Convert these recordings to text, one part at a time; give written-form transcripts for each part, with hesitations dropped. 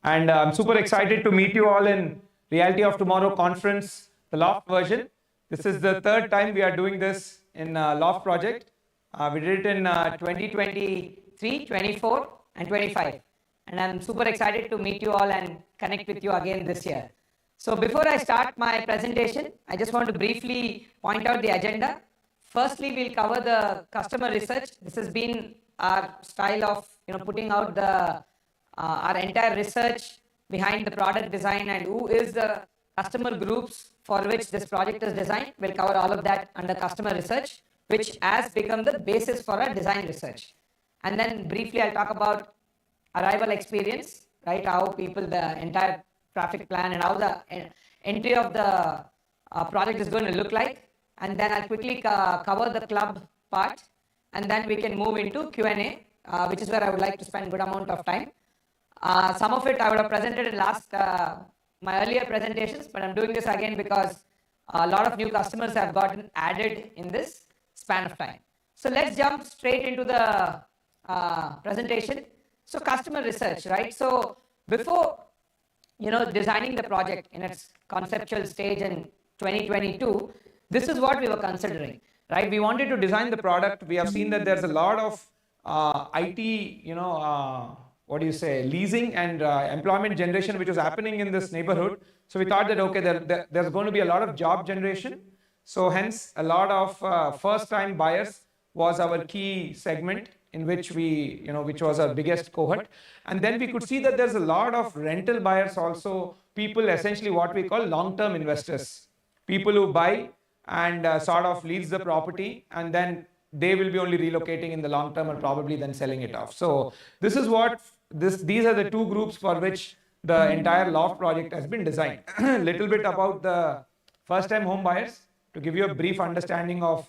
And I'm super excited to meet you all in Reality of Tomorrow conference, the Loft version. This is the third time we are doing this in Loft project. We did it in 2023, 24, and 25. And I'm super excited to meet you all and connect with you again this year. So before I start my presentation, I just want to briefly point out the agenda. Firstly, we'll cover the customer research. This has been our style of putting out the our entire research behind the product design and who is the customer groups for which this project is designed. We'll cover all of that under customer research, which has become the basis for our design research. And then briefly I'll talk about arrival experience, right? How people, the entire traffic plan and how the entry of the project is going to look like. And then I'll quickly cover the club part, and then we can move into Q&A, which is where I would like to spend a good amount of time. Some of it I would have presented in my earlier presentations, but I'm doing this again because a lot of new customers have gotten added in this span of time. So let's jump straight into the presentation. So customer research, right? So before designing the project in its conceptual stage in 2022, this is what we were considering, right? We wanted to design the product. We have seen that there's a lot of IT, leasing and employment generation which was happening in this neighborhood. So we thought that, okay, there's going to be a lot of job generation. So hence, a lot of first-time buyers was our key segment in which which was our biggest cohort. And then we could see that there's a lot of rental buyers also, people essentially what we call long-term investors, people who buy and sort of lease the property, and then they will be only relocating in the long term or probably then selling it off. So this is what these are the two groups for which the entire Loft project has been designed. A little bit about the first-time home buyers to give you a brief understanding of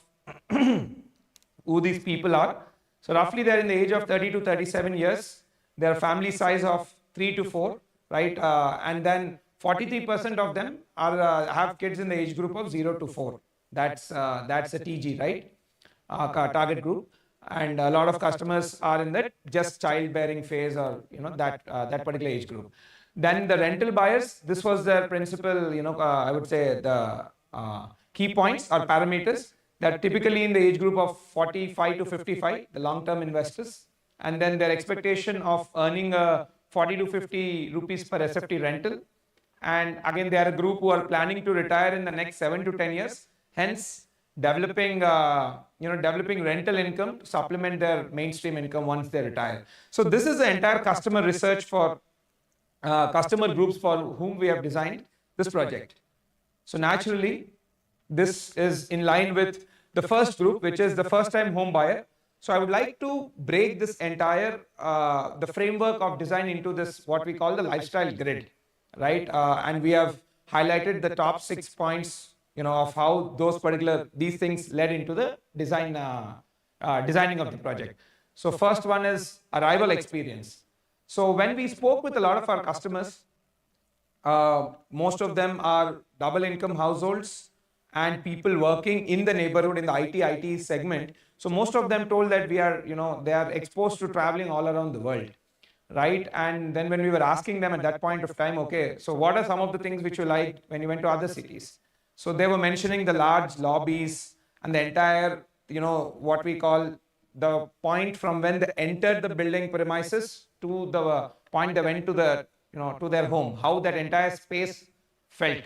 who these people are. So roughly they're in the age of 30 to 37 years. Their family size of 3 to 4, right? And then 43% of them have kids in the age group of 0 to 4. That's a TG, right? Target group. And a lot of customers are in that just childbearing phase or that particular age group. Then the rental buyers, this was their principal, I would say the key points or parameters that typically in the age group of 45 to 55, the long-term investors, and then their expectation of earning 40 to 50 rupees per SFT rental. And again, they are a group who are planning to retire in the next 7 to 10 years. Hence, developing rental income to supplement their mainstream income once they retire. So this is the entire customer research for customer groups for whom we have designed this project. So naturally, this is in line with the first group, which is the first-time home buyer. So I would like to break this entire the framework of design into this what we call the lifestyle grid, right? And we have highlighted the top 6 points of how these things led into the designing of the project. So first one is arrival experience. So when we spoke with a lot of our customers, most of them are double income households and people working in the neighborhood in the IT segment. So most of them told that they are exposed to traveling all around the world, right? And then when we were asking them at that point of time, okay, so what are some of the things which you liked when you went to other cities? So they were mentioning the large lobbies and the entire, what we call the point from when they entered the building premises to the point they went to to their home, how that entire space felt.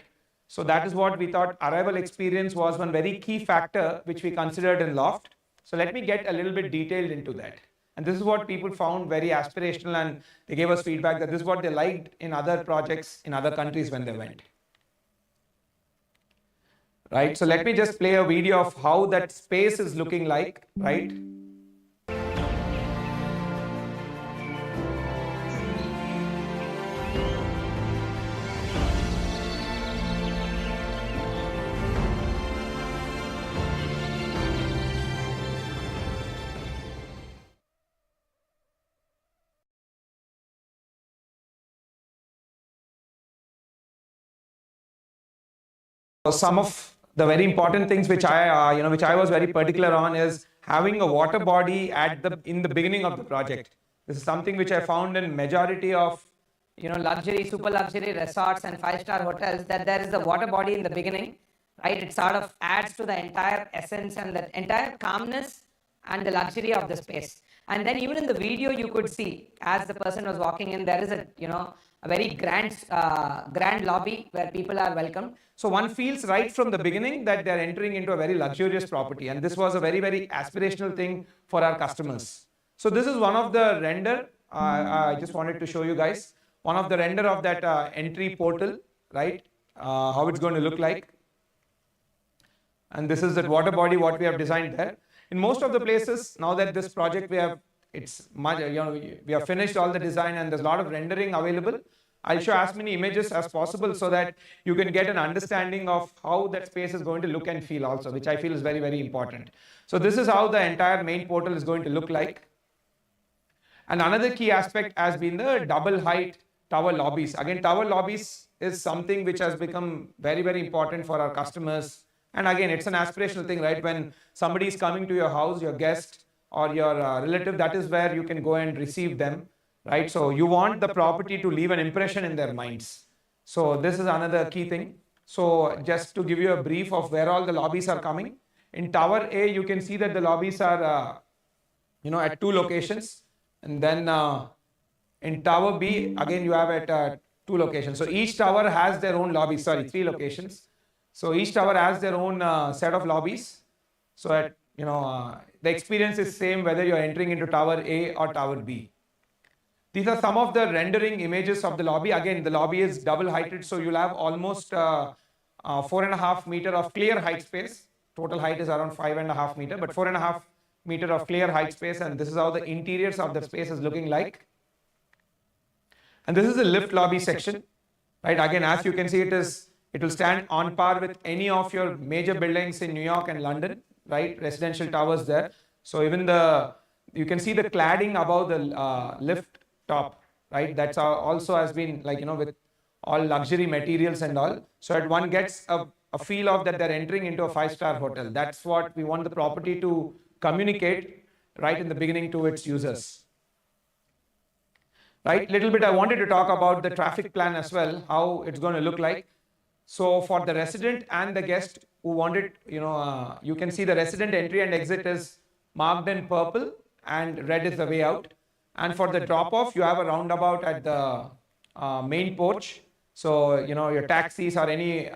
So that is what we thought arrival experience was one very key factor which we considered in Loft. So let me get a little bit detailed into that. And this is what people found very aspirational, and they gave us feedback that this is what they liked in other projects in other countries when they went. Right, so let me just play a video of how that space is looking like, right? Some of the very important things which I was very particular on is having a water body in the beginning of the project. This is something which I found in majority of luxury, super luxury resorts and five-star hotels, that there is the water body in the beginning, right? It sort of adds to the entire essence and the entire calmness and the luxury of the space. And then even in the video, you could see as the person was walking in, there is a very grand lobby where people are welcomed. So one feels right from the beginning that they're entering into a very luxurious property, and this was a very, very aspirational thing for our customers. So this is one of the render. I just wanted to show you guys one of the render of that entry portal, right? How it's going to look like. And this is that water body what we have designed there. In most of the places, now that this project we have finished all the design and there's a lot of rendering available. I'll show as many images as possible so that you can get an understanding of how that space is going to look and feel also, which I feel is very, very important. So this is how the entire main portal is going to look like. And another key aspect has been the double height tower lobbies. Again, tower lobbies is something which has become very, very important for our customers. And again, it's an aspirational thing, right? When somebody is coming to your house, your guest or your relative, that is where you can go and receive them, right? So you want the property to leave an impression in their minds. So this is another key thing. So just to give you a brief of where all the lobbies are coming. In Tower A, you can see that the lobbies are, at 2 locations. And then in Tower B, again, you have at 2 locations. So each tower has their own lobby, 3 locations. So each tower has their own set of lobbies. So at, the experience is same whether you're entering into Tower A or Tower B. These are some of the rendering images of the lobby. Again, the lobby is double heighted, so you'll have almost 4.5 meter of clear height space. Total height is around 5.5 meter, but 4.5 meter of clear height space, and this is how the interiors of the space is looking like. And this is the lift lobby section, right? Again, as you can see, it will stand on par with any of your major buildings in New York and London, right? Residential towers there. So even you can see the cladding above the lift top, right? That's also has been with all luxury materials and all. So that one gets a feel of that they're entering into a 5-star hotel. That's what we want the property to communicate right in the beginning to its users. Right? Little bit I wanted to talk about the traffic plan as well, how it's going to look like. So for the resident and the guest who wanted, you can see the resident entry and exit is marked in purple and red is the way out. And for the drop off, you have a roundabout at the main porch. So, your taxis or any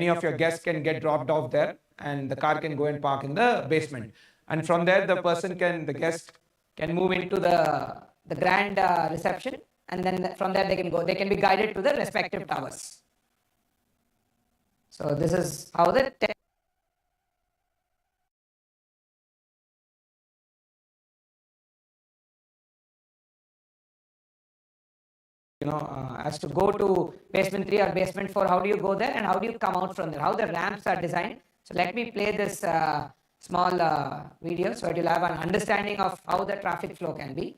of your guests can get dropped off there and the car can go and park in the basement. And from there, the guest can move into the grand reception, and then from there they can be guided to the respective towers. So this is how the as to go to basement 3 or basement 4, how do you go there and how do you come out from there, how the ramps are designed. So let me play this small video so that you'll have an understanding of how the traffic flow can be.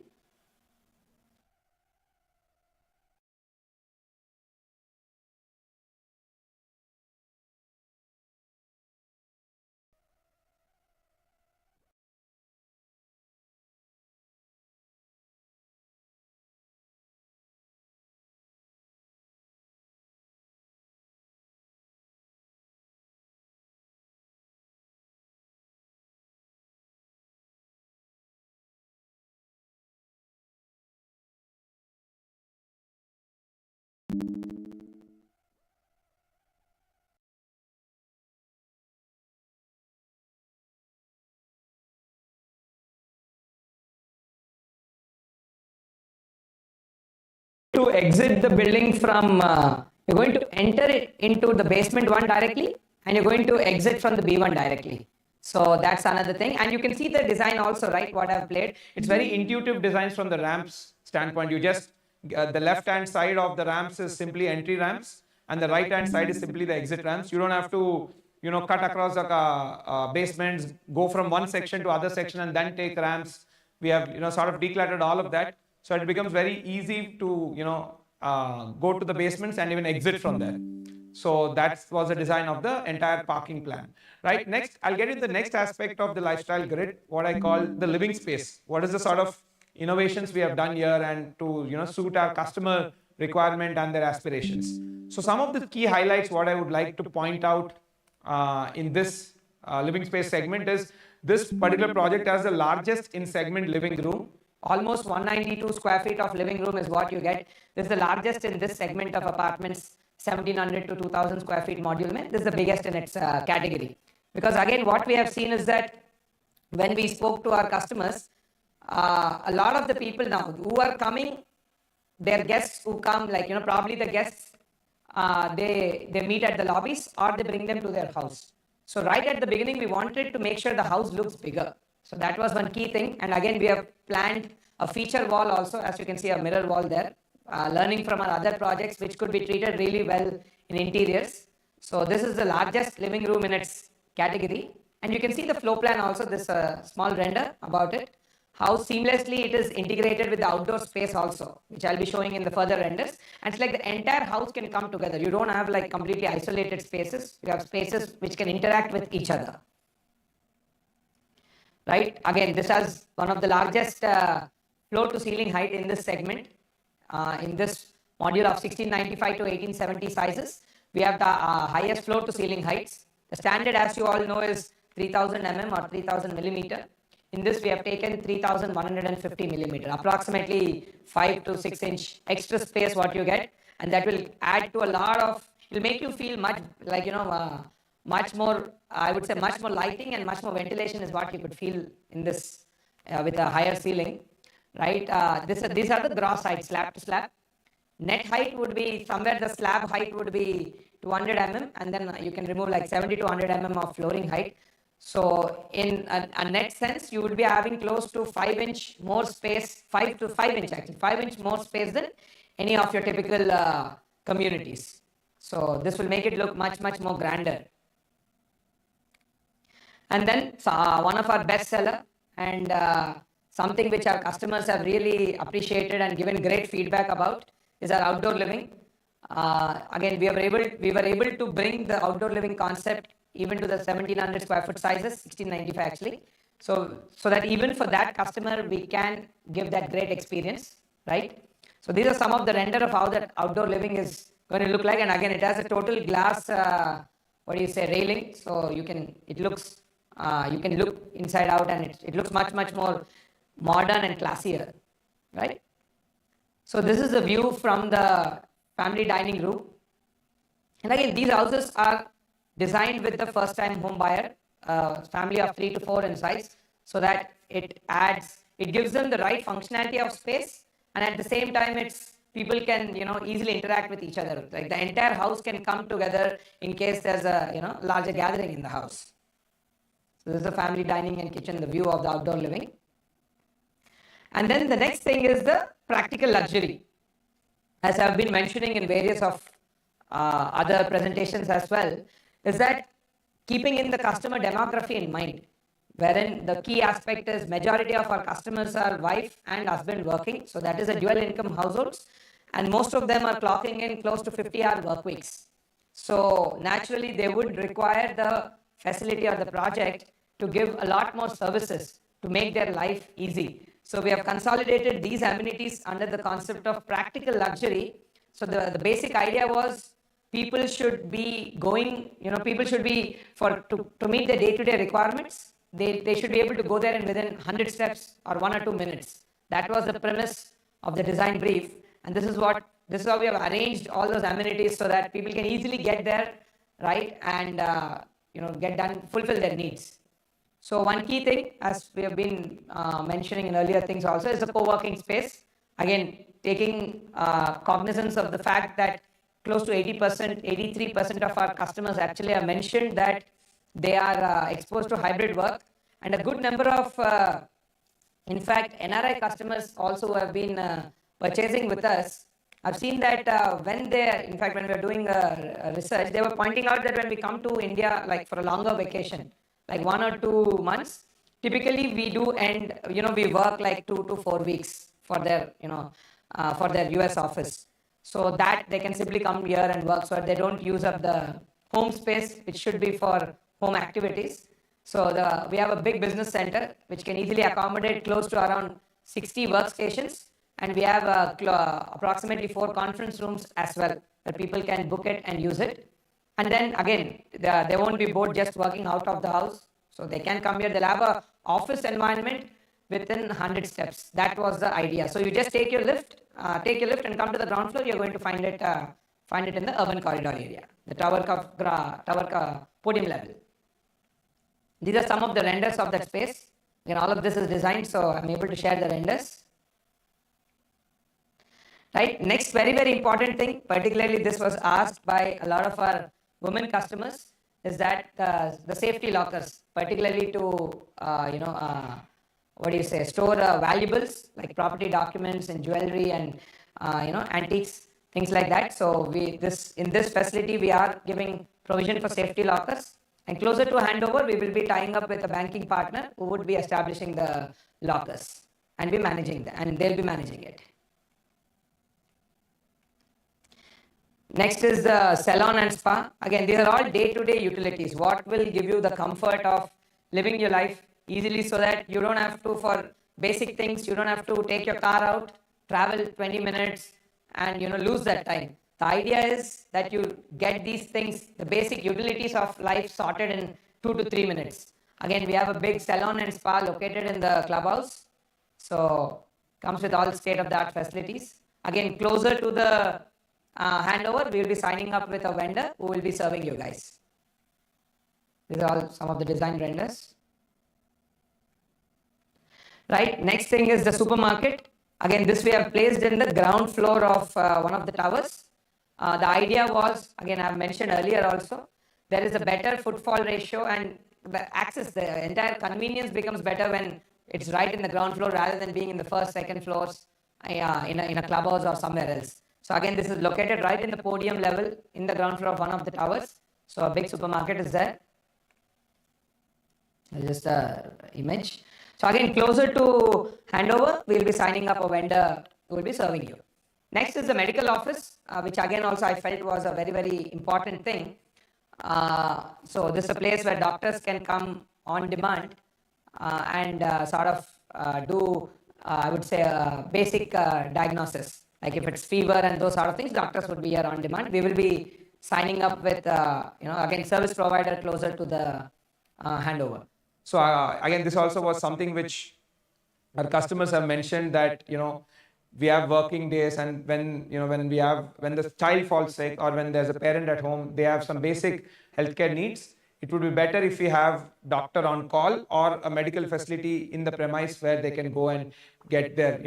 To exit the building from, you're going to enter it into the basement 1 directly and you're going to exit from the B1 directly. So that's another thing. And you can see the design also, right, what I've played. It's very intuitive designs from the ramps standpoint. You just, the left hand side of the ramps is simply entry ramps and the right hand side is simply the exit ramps. You don't have to, cut across the basements, go from one section to other section and then take ramps. We have, sort of decluttered all of that. So it becomes very easy to, go to the basements and even exit from there. So that was the design of the entire parking plan. Right. Next, I'll get into the next aspect of the lifestyle grid, what I call the living space. What is the sort of innovations we have done here and to, suit our customer requirement and their aspirations. So some of the key highlights what I would like to point out in this living space segment is this particular project has the largest in segment living room. Almost 192 square feet of living room is what you get. This is the largest in this segment of apartments, 1700 to 2000 square feet module. This is the biggest in its category. Because again, what we have seen is that when we spoke to our customers, a lot of the people now who are coming, their guests who come, like, probably the guests, they meet at the lobbies or they bring them to their house. So right at the beginning, we wanted to make sure the house looks bigger. So that was one key thing. And again, we have planned a feature wall also, as you can see, a mirror wall there, learning from our other projects, which could be treated really well in interiors. So this is the largest living room in its category. And you can see the floor plan also, this small render about it, how seamlessly it is integrated with the outdoor space also, which I'll be showing in the further renders. And it's like the entire house can come together. You don't have like completely isolated spaces. You have spaces which can interact with each other. Right? Again, this has one of the largest floor to ceiling height in this segment. In this module of 1695 to 1870 sizes, we have the highest floor to ceiling heights. The standard, as you all know, is 3000 mm or 3000 millimeter. In this, we have taken 3150 millimeter, approximately 5 to 6 inch extra space what you get, and that will add to a lot of, it will make you feel much like, much more, I would say much more lighting and much more ventilation is what you could feel in this with a higher ceiling, right? These are the gross height, slab to slab. Net height would be somewhere the slab height would be 200 mm, and then you can remove like 70 to 100 mm of flooring height. So in a net sense, you would be having close to 5 inch more space, 5 to 5 inch actually, 5 inch more space than any of your typical communities. So this will make it look much, much more grander. And then one of our best seller and something which our customers have really appreciated and given great feedback about is our outdoor living. Again, we were able to bring the outdoor living concept even to the 1700 square foot sizes, 1695 actually. So that even for that customer, we can give that great experience, right? So these are some of the render of how that outdoor living is going to look like. And again, it has a total glass, railing. So you can look inside out and it looks much, much more modern and classier, right? So this is the view from the family dining room. And again, these houses are designed with the first time home buyer, family of 3 to 4 in size, so that it gives them the right functionality of space, and at the same time people can easily interact with each other. Like the entire house can come together in case there's a larger gathering in the house. So this is the family dining and kitchen, the view of the outdoor living. And then the next thing is the practical luxury. As I've been mentioning in various of other presentations as well, is that keeping in the customer demography in mind, wherein the key aspect is majority of our customers are wife and husband working. So that is a dual income households, and most of them are clocking in close to 50-hour work weeks. So naturally, they would require the facility or the project to give a lot more services to make their life easy. So we have consolidated these amenities under the concept of practical luxury. So the basic idea was people should be going, to meet their day-to-day requirements, they should be able to go there and within 100 steps or 1 or 2 minutes. That was the premise of the design brief. And this is how we have arranged all those amenities so that people can easily get there, right? And, fulfill their needs. So one key thing, as we have been mentioning in earlier things also, is the co-working space. Again, taking cognizance of the fact that close to 80%, 83% of our customers actually have mentioned that they are exposed to hybrid work, and a good number of, in fact, NRI customers also who have been purchasing with us. I've seen that when we were doing research, they were pointing out that when we come to India, like for a longer vacation, like 1 or 2 months, typically we do end, we work like 2 to 4 weeks for their US office. So that they can simply come here and work, so they don't use up the home space, which should be for home activities. So we have a big business center, which can easily accommodate close to around 60 workstations. and we have approximately 4 conference rooms as well, where people can book it and use it. And then again, they won't be bored just working out of the house. So they can come here. They'll have a office environment within 100 steps. That was the idea. So you just take your lift and come to the ground floor. You're going to find it in the urban corridor area, the tower podium level. These are some of the renders of that space. Again, all of this is designed, so I'm able to share the renders. Right. Next, very, very important thing, particularly this was asked by a lot of our women customers, is that the safety lockers, particularly to store valuables like property documents and jewelry and antiques, things like that. So in this facility we are giving provision for safety lockers, and closer to handover we will be tying up with a banking partner who would be establishing the lockers and they'll be managing it. Next is the salon and spa. Again, these are all day-to-day utilities. What will give you the comfort of living your life easily, so that you don't have to, for basic things, you don't have to take your car out, travel 20 minutes and lose that time. The idea is that you get these things, the basic utilities of life, sorted in 2 to 3 minutes. Again, we have a big salon and spa located in the clubhouse. So comes with all state-of-the-art facilities. Again, closer to the handover, we will be signing up with a vendor who will be serving you guys. These are all some of the design renders. Right, next thing is the supermarket. Again, this we have placed in the ground floor of one of the towers. The idea was, again, I have mentioned earlier also, there is a better footfall ratio, and the entire convenience becomes better when it's right in the ground floor rather than being in the first, second floors in a clubhouse or somewhere else. So again, this is located right in the podium level in the ground floor of one of the towers. So a big supermarket is there. Just image. So again, closer to handover, we will be signing up a vendor who will be serving you. Next is the medical office, which again also I felt was a very, very important thing. So this is a place where doctors can come on demand and do, I would say, a basic diagnosis. Like if it's fever and those sort of things, doctors would be here on demand. We will be signing up with, again, service provider closer to the handover. So again, this also was something which our customers have mentioned, that we have working days, and when the child falls sick or when there's a parent at home, they have some basic healthcare needs. It would be better if we have doctor on call or a medical facility in the premise where they can go and get their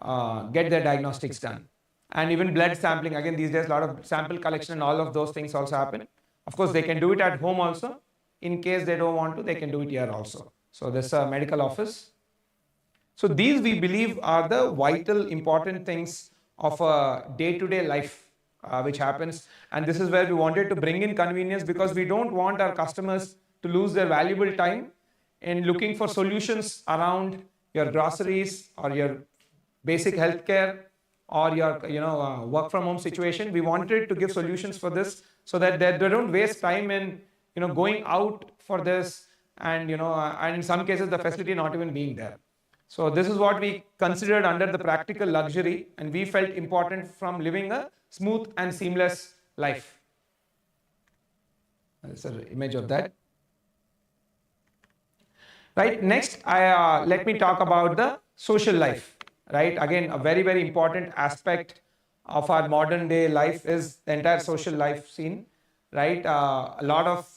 diagnostics done. And even blood sampling, again these days a lot of sample collection and all of those things also happen. Of course, they can do it at home also. In case they don't want to, they can do it here also. So this is a medical office. So these, we believe, are the vital important things of a day-to-day life which happens. And this is where we wanted to bring in convenience, because we don't want our customers to lose their valuable time in looking for solutions around your groceries or your basic healthcare or your work from home situation. We wanted to give solutions for this, so that they don't waste time in going out for this, and and in some cases the facility not even being there. So this is what we considered under the practical luxury, and we felt important from living a smooth and seamless life. This is an image of that. Right, next let me talk about the social life. Right, again, a very, very important aspect of our modern day life is the entire social life scene. Right, a lot of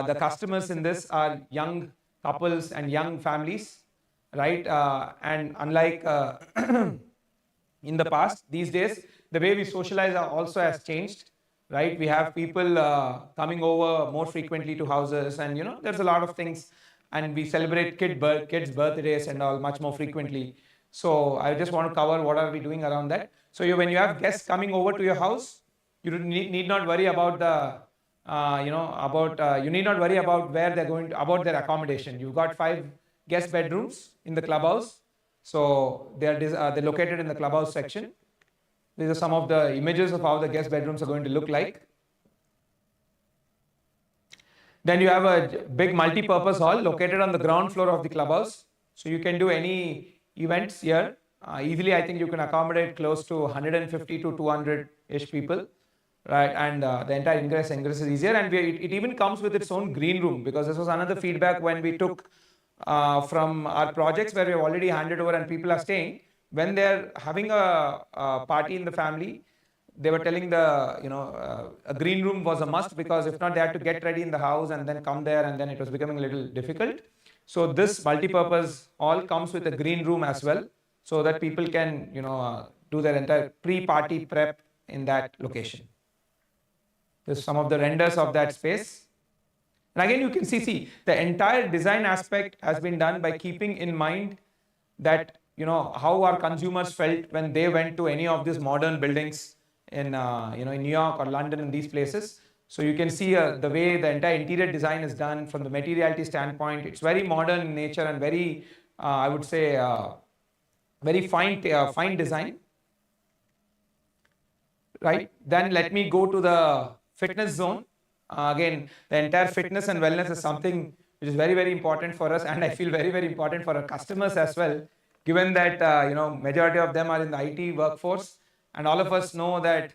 the customers in this are young couples and young families. Right, and unlike in the past, these days the way we socialize also has changed. Right, we have people coming over more frequently to houses, and there's a lot of things, and we celebrate kids' birthdays and all much more frequently. So I just want to cover what are we doing around that. So when you have guests coming over to your house, you need not worry about you need not worry about where they're going to, about their accommodation. You've got 5 guest bedrooms in the clubhouse. So they're located in the clubhouse section. These are some of the images of how the guest bedrooms are going to look like. Then you have a big multi-purpose hall located on the ground floor of the clubhouse. So you can do any events here. Easily, I think you can accommodate close to 150 to 200-ish people, right? And the entire ingress is easier. And it even comes with its own green room, because this was another feedback when we took from our projects where we have already handed over and people are staying. When they're having a party in the family, they were telling a green room was a must, because if not, they had to get ready in the house and then come there, and then it was becoming a little difficult. So this multi-purpose all comes with a green room as well, so that people can do their entire pre-party prep in that location. There's some of the renders of that space. And again, you can see the entire design aspect has been done by keeping in mind that how our consumers felt when they went to any of these modern buildings in in New York or London and these places. So you can see the way the entire interior design is done from the materiality standpoint. It's very modern in nature and very, I would say, very fine design. Right. Then let me go to the fitness zone. Again, the entire fitness and wellness is something which is very, very important for us, and I feel very, very important for our customers as well, given that majority of them are in the IT workforce, and all of us know that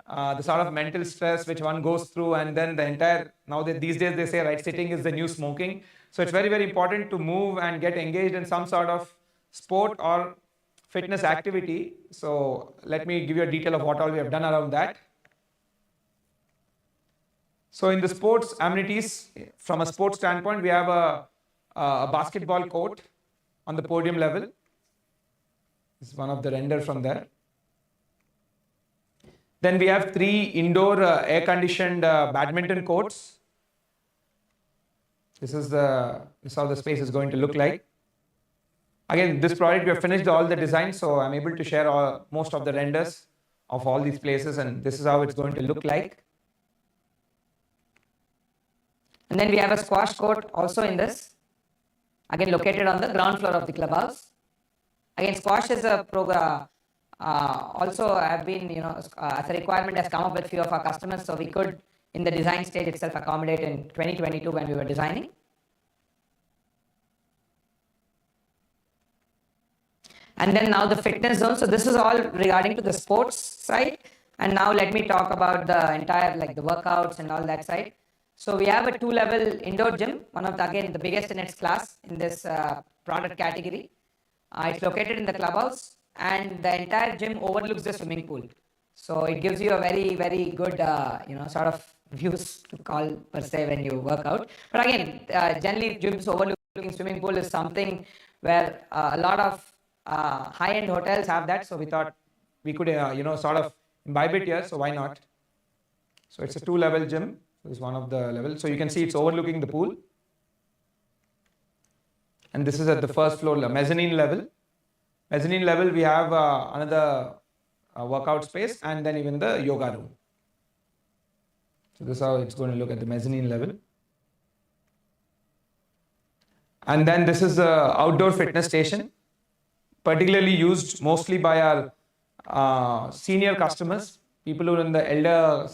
the sort of mental stress which one goes through, and then the entire, these days they say, right, sitting is the new smoking. So it's very, very important to move and get engaged in some sort of sport or fitness activity. So let me give you a detail of what all we have done around that. So in the sports amenities, from a sports standpoint, we have a basketball court on the podium level. This is one of the render from there. Then we have 3 indoor air-conditioned badminton courts. This is how the space is going to look like. Again, this project we have finished all the design, so I'm able to share most of the renders of all these places, and this is how it's going to look like. And then we have a squash court also in this, again located on the ground floor of the clubhouse. Again, squash is a program, also have been, as a requirement has come up with few of our customers, so we could, in the design stage itself, accommodate in 2022 when we were designing. And then now the fitness zone. So this is all regarding to the sports side. And now let me talk about the entire, like the workouts and all that side. So we have a 2-level indoor gym, one of the, again, the biggest in its class in this product category. It's located in the clubhouse, and the entire gym overlooks the swimming pool. So it gives you a very, very good, sort of views to call per se when you work out. But again, generally gyms overlooking swimming pool is something where a lot of high-end hotels have that. So we thought we could, sort of imbibe it here. So why not? So it's a 2-level gym. This is one of the levels. So you can see it's overlooking the pool. And this is at the first floor, the mezzanine level. Mezzanine level, we have another workout space, and then even the yoga room. So this is how it's going to look at the mezzanine level. And then this is the outdoor fitness station, particularly used mostly by our senior customers. People who are in the elder,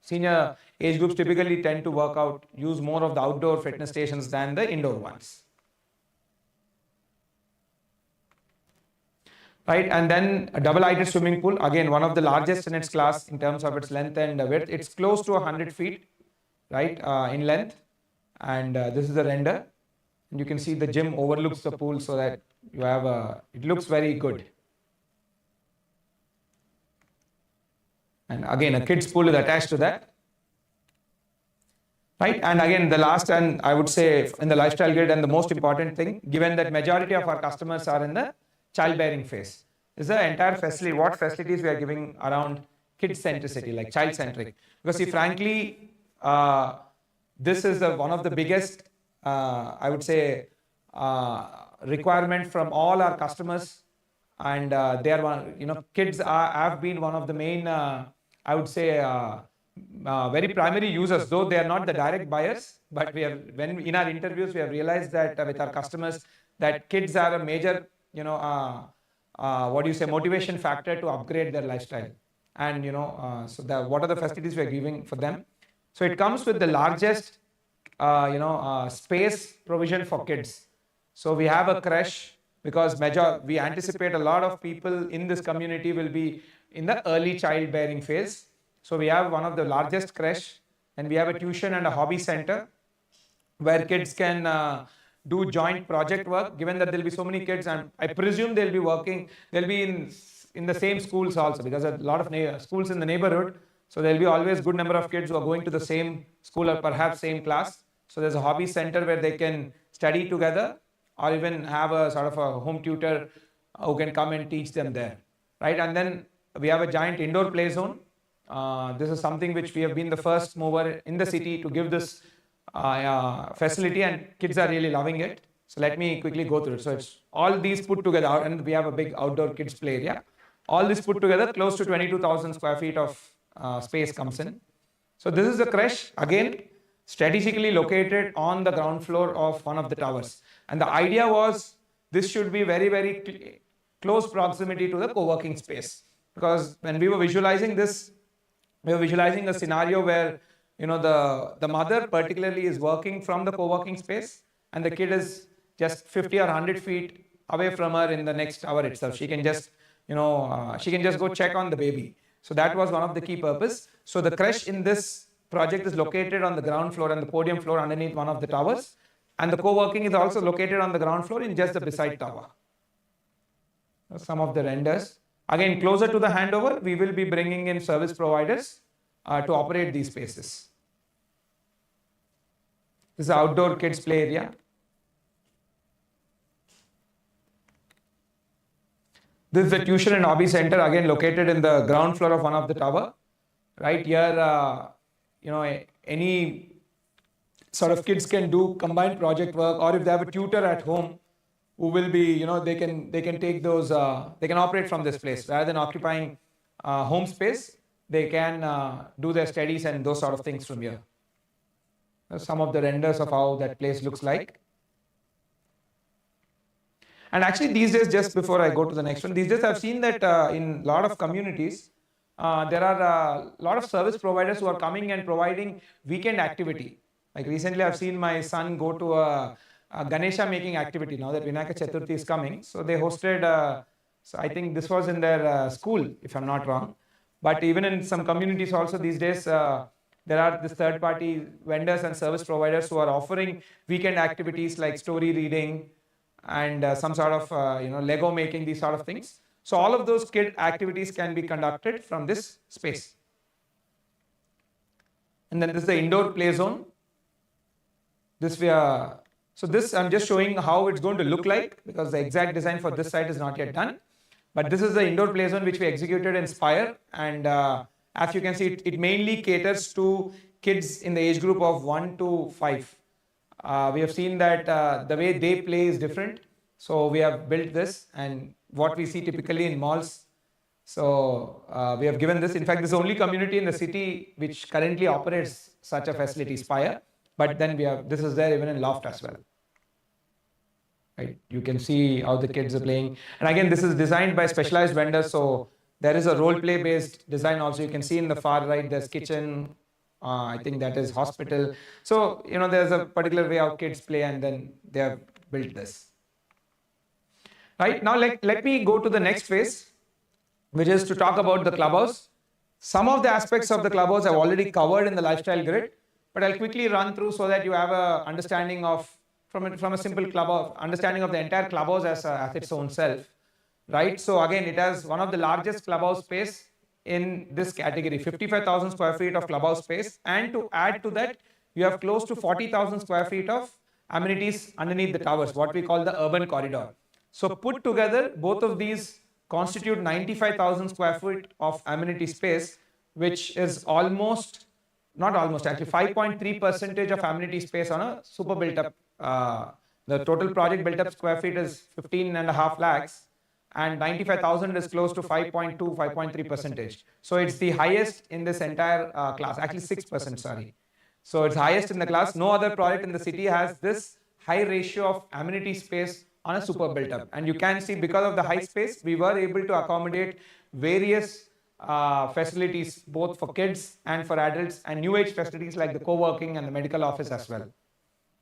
senior age groups typically tend to work out, use more of the outdoor fitness stations than the indoor ones. Right, and then a double-heighted swimming pool, again one of the largest in its class in terms of its length and width. It's close to 100 feet, right, in length. And this is the render. And you can see the gym overlooks the pool, so that you have it looks very good. And again, a kids pool is attached to that. Right, and again, the last, and I would say in the lifestyle grid, and the most important thing, given that majority of our customers are in the childbearing phase, is the entire facility, what facilities we are giving around kid centricity, like child centric. Because see, frankly, this is one of the biggest, I would say, requirement from all our customers, and they are one, kids have been one of the main, I would say, very primary users, though they are not the direct buyers. But we have, when in our interviews, we have realized that with our customers, that kids are a major, motivation factor to upgrade their lifestyle. And so what are the facilities we are giving for them? So it comes with the largest, space provision for kids. So we have a creche, because we anticipate a lot of people in this community will be in the early childbearing phase. So we have one of the largest creche, and we have a tuition and a hobby center where kids can do joint project work, given that there'll be so many kids, and I presume they'll be in the same schools also, because there are a lot of schools in the neighborhood. So there'll be always good number of kids who are going to the same school or perhaps same class. So there's a hobby center where they can study together, or even have a sort of a home tutor who can come and teach them there, right? And then we have a giant indoor play zone. This is something which we have been the first mover in the city to give this facility, and kids are really loving it. So let me quickly go through it. So it's all these put together, and we have a big outdoor kids play area. All this put together, close to 22,000 square feet of space comes in. So this is the creche, again, strategically located on the ground floor of one of the towers. And the idea was this should be very, very close proximity to the co-working space. Because when we were visualizing this, we were visualizing a scenario where, you know, the mother particularly is working from the co-working space, and the kid is just 50 or 100 feet away from her in the next tower itself. She can just, she can just go check on the baby. So that was one of the key purpose. So the creche in this project is located on the ground floor and the podium floor underneath one of the towers. And the co-working is also located on the ground floor in just the beside tower. Some of the renders. Again, closer to the handover, we will be bringing in service providers to operate these spaces. This is the outdoor kids play area. This is the tuition and hobby center, again located in the ground floor of one of the tower. Right here, any sort of kids can do combined project work, or if they have a tutor at home who will be, they can take those, they can operate from this place rather than occupying home space. They can do their studies and those sort of things from here. Some of the renders of how that place looks like. And actually these days, just before I go to the next one, these days I've seen that in a lot of communities, there are a lot of service providers who are coming and providing weekend activity. Like recently I've seen my son go to a Ganesha making activity now that Vinayaka Chaturthi is coming. So they hosted, so I think this was in their school, if I'm not wrong. But even in some communities also these days, there are this third-party vendors and service providers who are offering weekend activities like story reading and some sort of Lego making, these sort of things. So all of those kid activities can be conducted from this space. And then this is the indoor play zone. So this I'm just showing how it's going to look like, because the exact design for this site is not yet done. But this is the indoor play zone which we executed in Spire, and as you can see, it mainly caters to kids in the age group of 1 to 5. We have seen that the way they play is different. So we have built this, and what we see typically in malls. So we have given this. In fact, this is the only community in the city which currently operates such a facility, Spire. But then this is there even in Loft as well. Right? You can see how the kids are playing. And again, this is designed by specialized vendors. So there is a role play based design also. You can see in the far right, there's kitchen. I think that is hospital. So, there's a particular way how kids play, and then they have built this. Right, now let me go to the next phase, which is to talk about the clubhouse. Some of the aspects of the clubhouse I've already covered in the lifestyle grid, but I'll quickly run through so that you have a understanding of, from a simple clubhouse, understanding of the entire clubhouse as its own self. Right, so again, it has one of the largest clubhouse space in this category, 55,000 square feet of clubhouse space, and to add to that, you have close to 40,000 square feet of amenities underneath the towers, what we call the urban corridor. So put together, both of these constitute 95,000 square feet of amenity space, which is actually 5.3% of amenity space on a super built up. The total project built up square feet is 15.5 lakhs. And 95,000 is close to 5.2, 5.3%. So it's the highest in this entire class, actually 6%, sorry. So it's highest in the class. No other project in the city has this high ratio of amenity space on a super built up. And you can see, because of the high space, we were able to accommodate various facilities, both for kids and for adults, and new age facilities like the co-working and the medical office as well.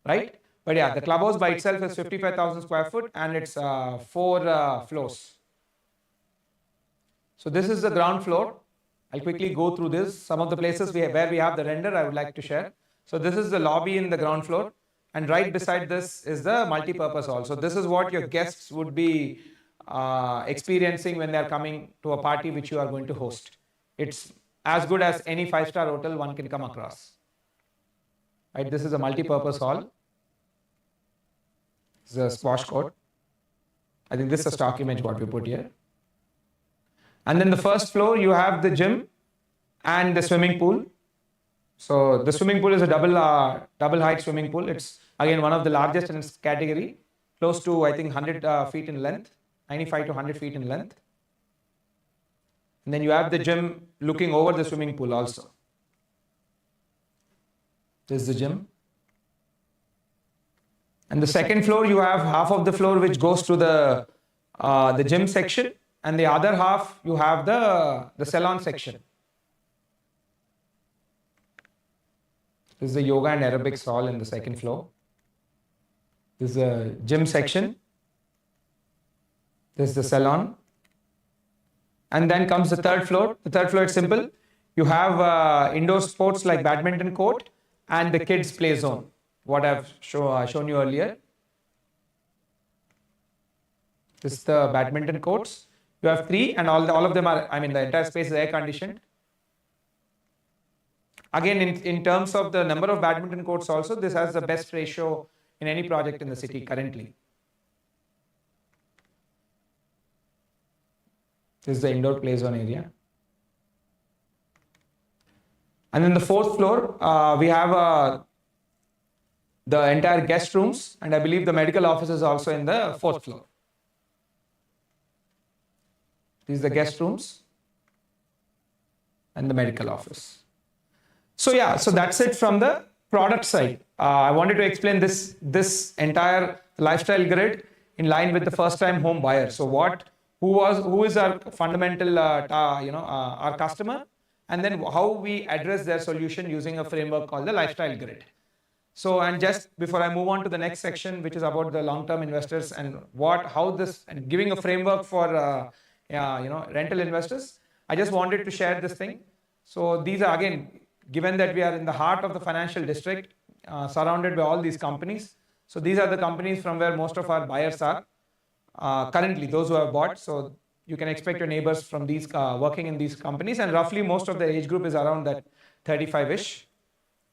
Right? But yeah, the clubhouse by itself is 55,000 square foot and it's 4 floors. So this is the ground floor. I'll quickly go through this. Some of the places where we have the render I would like to share. So this is the lobby in the ground floor. And right beside this is the multi-purpose hall. So this is what your guests would be experiencing when they are coming to a party which you are going to host. It's as good as any 5-star hotel one can come across. Right, this is a multi-purpose hall. This is a squash court. I think this is a stock image what we put here. And then the first floor you have the gym and the swimming pool. So the swimming pool is a double height swimming pool. It's again one of the largest in its category, close to I think 100 feet in length, 95 to 100 feet in length. And then you have the gym looking over the swimming pool also. This is the gym. And the second floor you have half of the floor which goes to the gym section, and the other half you have the salon section. This is the yoga and aerobics hall in the second floor. This is the gym section. This is the salon. And then comes the third floor. The third floor is simple. You have indoor sports like badminton court and the kids play zone, what I've shown you earlier. This is the badminton courts. You have 3 and all of them are, I mean the entire space is air conditioned. Again, in terms of the number of badminton courts also, this has the best ratio in any project in the city currently. This is the indoor play zone area. And then the fourth floor, we have the entire guest rooms, and I believe the medical office is also in the fourth floor. These are the guest rooms and the medical office. So yeah, so that's it from the product side. I wanted to explain this entire lifestyle grid in line with the first-time home buyer. So who is our fundamental our customer, and then how we address their solution using a framework called the lifestyle grid. So, and just before I move on to the next section, which is about the long-term investors and and giving a framework for rental investors, I just wanted to share this thing. So these are again, given that we are in the heart of the financial district, surrounded by all these companies. So these are the companies from where most of our buyers are currently, those who have bought. So you can expect your neighbors from these working in these companies, and roughly most of the age group is around that 35-ish,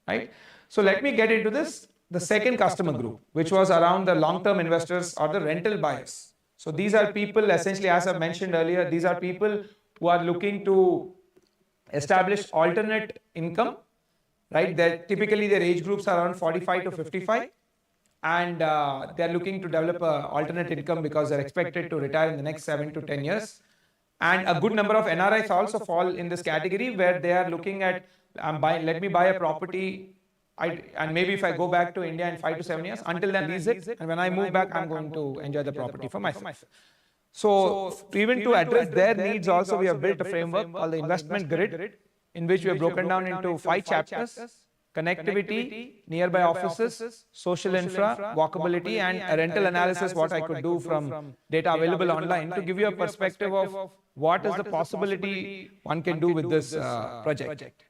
right? So let me get into the second customer group, which was around the long-term investors or the rental buyers. So these are people essentially, as I mentioned earlier, these are people who are looking to establish alternate income, right? Typically their age groups are around 45 to 55, and they're looking to develop an alternate income because they're expected to retire in the next 7 to 10 years. And a good number of NRIs also fall in this category where they are looking at, let me buy a property, and maybe if I go back to India in 5 to 7 years, until then lease it, and when I move back, I'm going to enjoy the property for myself. So even to address their needs also, we have built a framework called the investment grid, in which we have broken down into 5 chapters: connectivity, nearby offices, social infra, walkability, and a rental analysis, what I could do from data available online to give you a perspective of what is the possibility one can do with this project.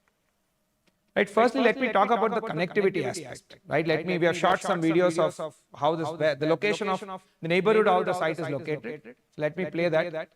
Right. Firstly, let me talk about the connectivity aspect. Right. We have shot some videos of how the location of the neighborhood, how the site is located. Let me play that.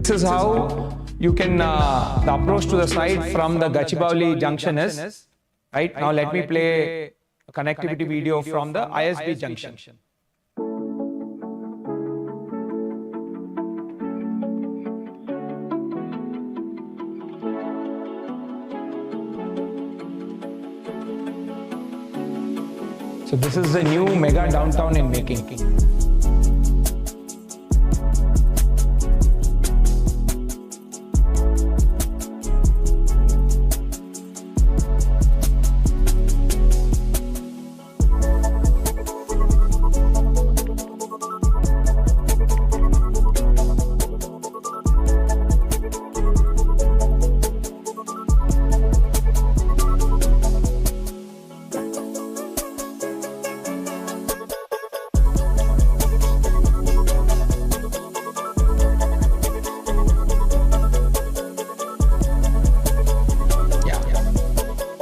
this is how you can, the approach to the site from the Gachibowli junction is, right? Now let me play a connectivity video from the ISB junction. So this is the new mega downtown in making.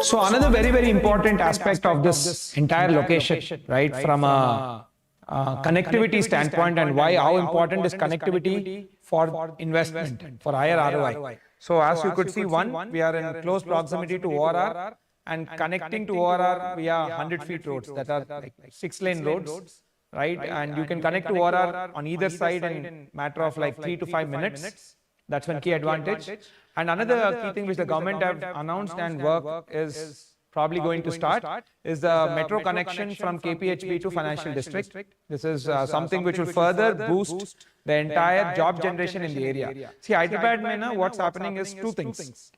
So another very important aspect of this entire location, right, from a connectivity standpoint, and how important is connectivity for investment, for higher ROI. So as you could see, one, we are in close proximity to ORR and connecting to ORR via 100 feet roads that are like 6-lane roads, right? And you can connect to ORR on either side in matter of like 3 to 5 minutes. That's one key advantage. And another key thing which the government have announced and work is probably going to start is the metro connection from KPHB to Financial District. This is something which will further boost the entire job generation in the area. See, Hyderabad mein na, what's happening is two things.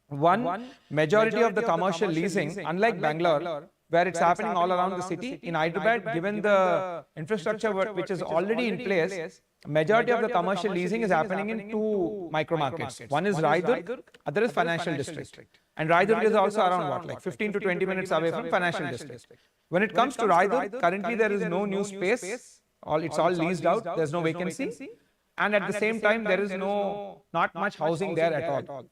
One, majority of the commercial leasing, unlike Bangalore, where it's happening all around the city, in Hyderabad, given the infrastructure which is already in place, majority of the commercial leasing is happening in two micro markets. One is Raidurg, other is Financial District. And Raidurg is also around what, like 15 to 20 minutes away from Financial District. When it comes to Raidurg, currently there is no new space. It's all leased out. There's no vacancy. And at the same time, there is not much housing there at all.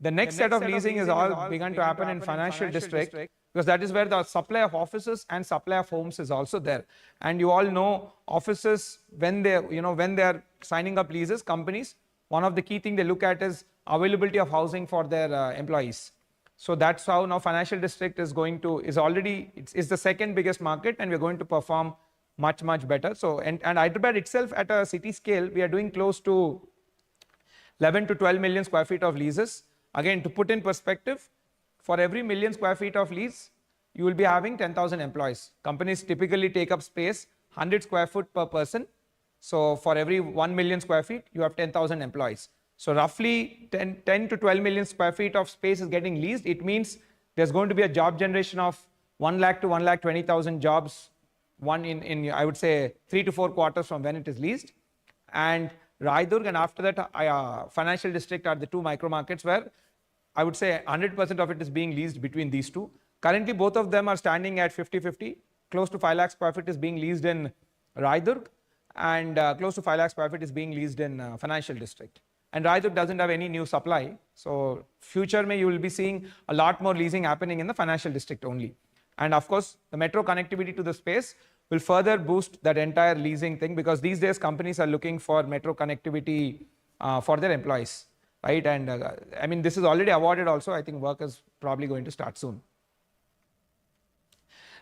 The next set of leasing is all begun to happen in Financial District, because that is where the supply of offices and supply of homes is also there. And you all know offices, when they are signing up leases, companies, one of the key things they look at is availability of housing for their employees. So that's how now Financial District is is the second biggest market, and we're going to perform much better. So and Hyderabad itself, at a city scale, we are doing close to 11 to 12 million square feet of leases. Again, to put in perspective, for every million square feet of lease, you will be having 10,000 employees. Companies typically take up space 100 square foot per person. So for every 1 million square feet, you have 10,000 employees. So roughly 10 to 12 million square feet of space is getting leased. It means there's going to be a job generation of 1 lakh to 1,20,000 jobs, in I would say 3 to 4 quarters from when it is leased. And Raidurg and after that Financial District are the two micro markets where I would say 100% of it is being leased between these two. Currently, both of them are standing at 50-50. Close to 5 lakh square feet is being leased in Raidurg, and close to 5 lakh square feet is being leased in Financial District. And Raidurg doesn't have any new supply. So future you will be seeing a lot more leasing happening in the Financial District only. And of course, the metro connectivity to the space will further boost that entire leasing thing, because these days companies are looking for metro connectivity for their employees. Right, and I mean, this is already awarded also. I think work is probably going to start soon.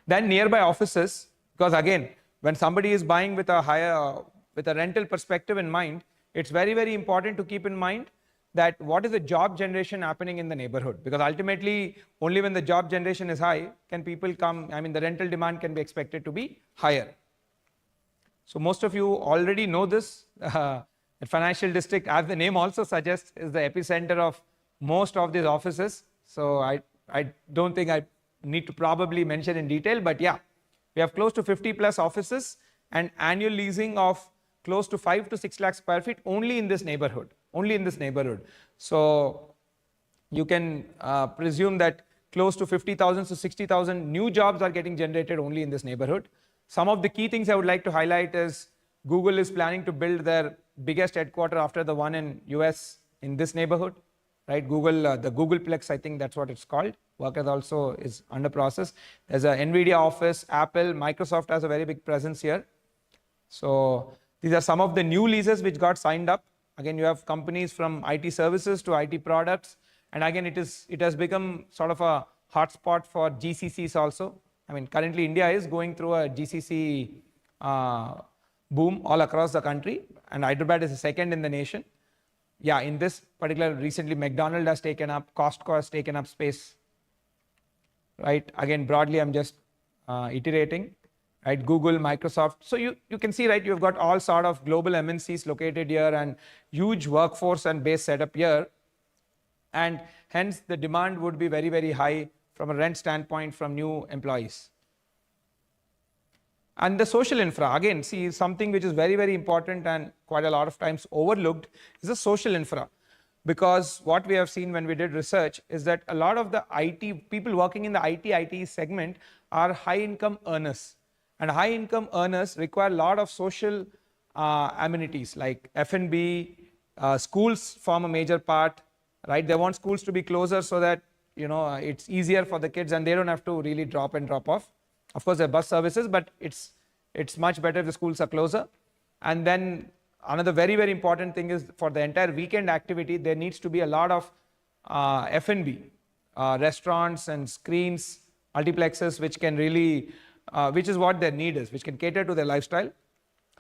Then nearby offices, because again, when somebody is buying with a rental perspective in mind, it's very important to keep in mind that what is the job generation happening in the neighborhood, because ultimately only when the job generation is high can people come. I mean, the rental demand can be expected to be higher. So most of you already know this. The Financial District, as the name also suggests, is the epicenter of most of these offices. So I don't think I need to probably mention in detail, but yeah, we have close to 50 plus offices and annual leasing of close to 5 to 6 lakh square feet only in this neighborhood. So you can presume that close to 50,000 to 60,000 new jobs are getting generated only in this neighborhood. Some of the key things I would like to highlight is Google is planning to build their biggest headquarter after the one in US in this neighborhood, right? The Googleplex, I think that's what it's called. Work is under process. There's a NVIDIA office, Apple, Microsoft has a very big presence here. So these are some of the new leases which got signed up. Again, you have companies from IT services to IT products. And again, it has become sort of a hotspot for GCCs also. I mean, currently India is going through a GCC boom all across the country, and Hyderabad is the second in the nation. Yeah, in this particular, recently McDonald's has taken up, Costco has taken up space, right? Again, broadly, I'm just iterating, right? Google, Microsoft. So you can see, right, you've got all sort of global MNCs located here and huge workforce and base setup here. And hence the demand would be very, very high from a rent standpoint from new employees. And the social infra, again, see, something which is very, very important and quite a lot of times overlooked is the social infra. Because what we have seen when we did research is that a lot of the IT, people working in the IT segment are high income earners. And high income earners require a lot of social amenities like F&B, schools form a major part, right? They want schools to be closer so that, it's easier for the kids and they don't have to really drop off. Of course, there are bus services, but it's much better if the schools are closer. And then another very, very important thing is for the entire weekend activity, there needs to be a lot of F&B, restaurants and screens, multiplexes, which can really, which is what their need is, which can cater to their lifestyle.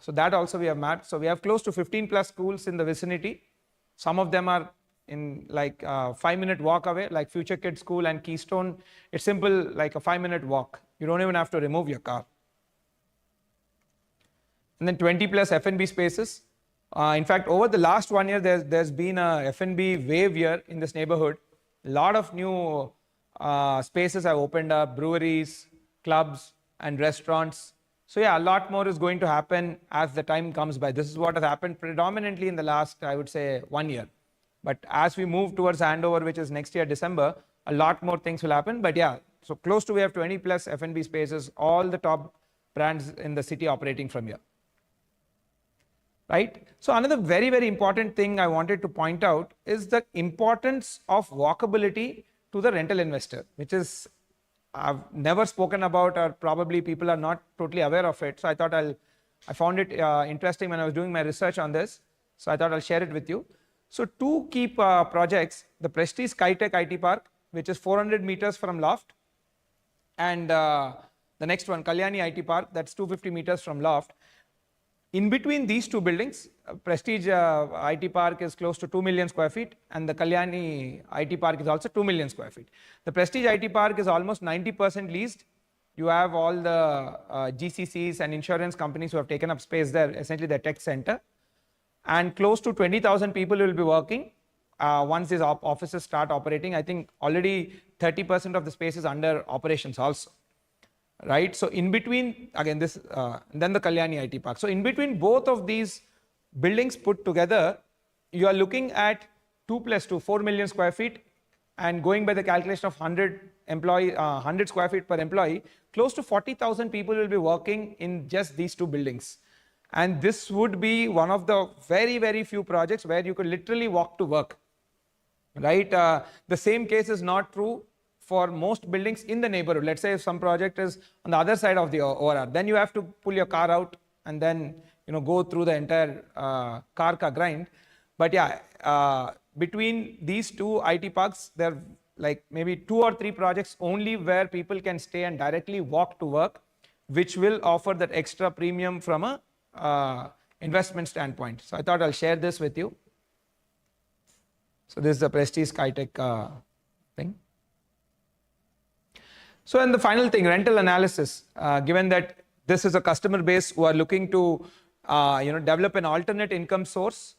So that also we have mapped. So we have close to 15 plus schools in the vicinity. Some of them are in like 5-minute walk away, like Future Kids School and Keystone. It's simple, like a 5-minute walk. You don't even have to remove your car. And then 20 plus F&B spaces. In fact, over the last 1 year, there's been a F&B wave here in this neighborhood. A lot of new spaces have opened up, breweries, clubs, and restaurants. So yeah, a lot more is going to happen as the time comes by. This is what has happened predominantly in the last, I would say, 1 year. But as we move towards handover, which is next year, December, a lot more things will happen. But yeah, so close to we have 20 plus F&B spaces, all the top brands in the city operating from here. Right? So another very, very important thing I wanted to point out is the importance of walkability to the rental investor, which is I've never spoken about, or probably people are not totally aware of it. So I thought I found it interesting when I was doing my research on this. So I thought I'll share it with you. So two key projects, the Prestige SkyTech IT Park, which is 400 meters from Loft, and the next one, Kalyani IT Park, that's 250 meters from Loft. In between these two buildings, Prestige IT Park is close to 2 million square feet, and the Kalyani IT Park is also 2 million square feet. The Prestige IT Park is almost 90% leased. You have all the GCCs and insurance companies who have taken up space there, essentially the tech center. And close to 20,000 people will be working once these offices start operating. I think already 30% of the space is under operations also. Right, so in between, again, this, then the Kalyani IT Park. So in between both of these buildings put together, you are looking at 2 plus 2, 4 million square feet, and going by the calculation of 100 square feet per employee, close to 40,000 people will be working in just these two buildings. And this would be one of the very, very few projects where you could literally walk to work. Right, the same case is not true for most buildings in the neighborhood. Let's say if some project is on the other side of the ORR, then you have to pull your car out and then go through the entire car grind. But yeah, between these two IT parks, there are like maybe 2 or 3 projects only where people can stay and directly walk to work, which will offer that extra premium from a investment standpoint. So I thought I'll share this with you. So this is the Prestige SkyTech thing. So, and the final thing, rental analysis, given that this is a customer base who are looking to, develop an alternate income source,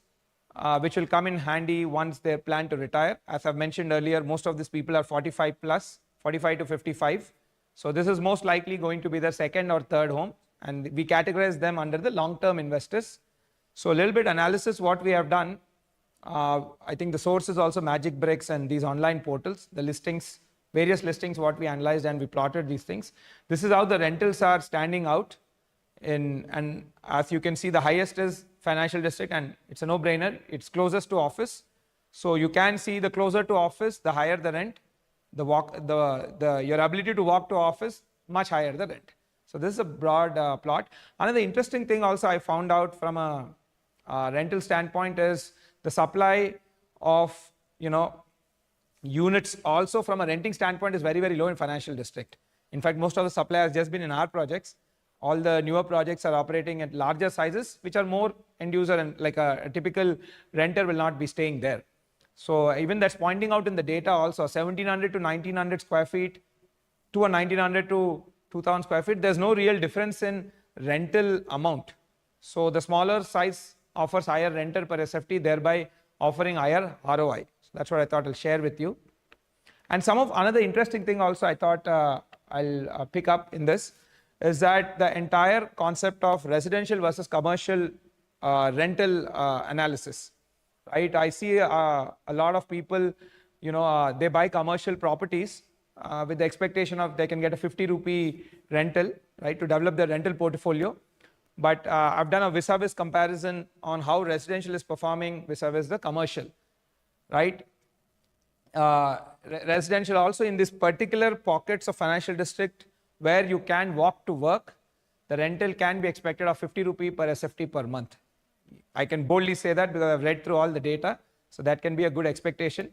which will come in handy once they plan to retire. As I've mentioned earlier, most of these people are 45 plus, 45 to 55. So this is most likely going to be their second or third home, and we categorize them under the long-term investors. So a little bit analysis, what we have done, I think the source is also Magic Bricks and these online portals, the listings, various listings, what we analyzed and we plotted these things. This is how the rentals are standing out. And as you can see, the highest is financial district, and it's a no-brainer. It's closest to office. So you can see the closer to office, the higher the rent. Your ability to walk to office, much higher the rent. So this is a broad plot. Another interesting thing also I found out from a rental standpoint is the supply of, units also from a renting standpoint is very, very low in financial district. In fact, most of the supply has just been in our projects. All the newer projects are operating at larger sizes, which are more end user, and like a typical renter will not be staying there. So even that's pointing out in the data also, 1700 to 1900 square feet to a 1900 to 2000 square feet, there's no real difference in rental amount. So the smaller size offers higher renter per SFT, thereby offering higher ROI. So that's what I thought I'll share with you. And another interesting thing also I thought I'll pick up in this is that the entire concept of residential versus commercial rental analysis, right? I see a lot of people, they buy commercial properties with the expectation of they can get a 50 rupee rental, right, to develop their rental portfolio. But I've done a vis-a-vis comparison on how residential is performing vis-a-vis the commercial, right? Residential also in this particular pockets of financial district where you can walk to work, the rental can be expected of 50 rupee per SFT per month. I can boldly say that because I've read through all the data. So that can be a good expectation.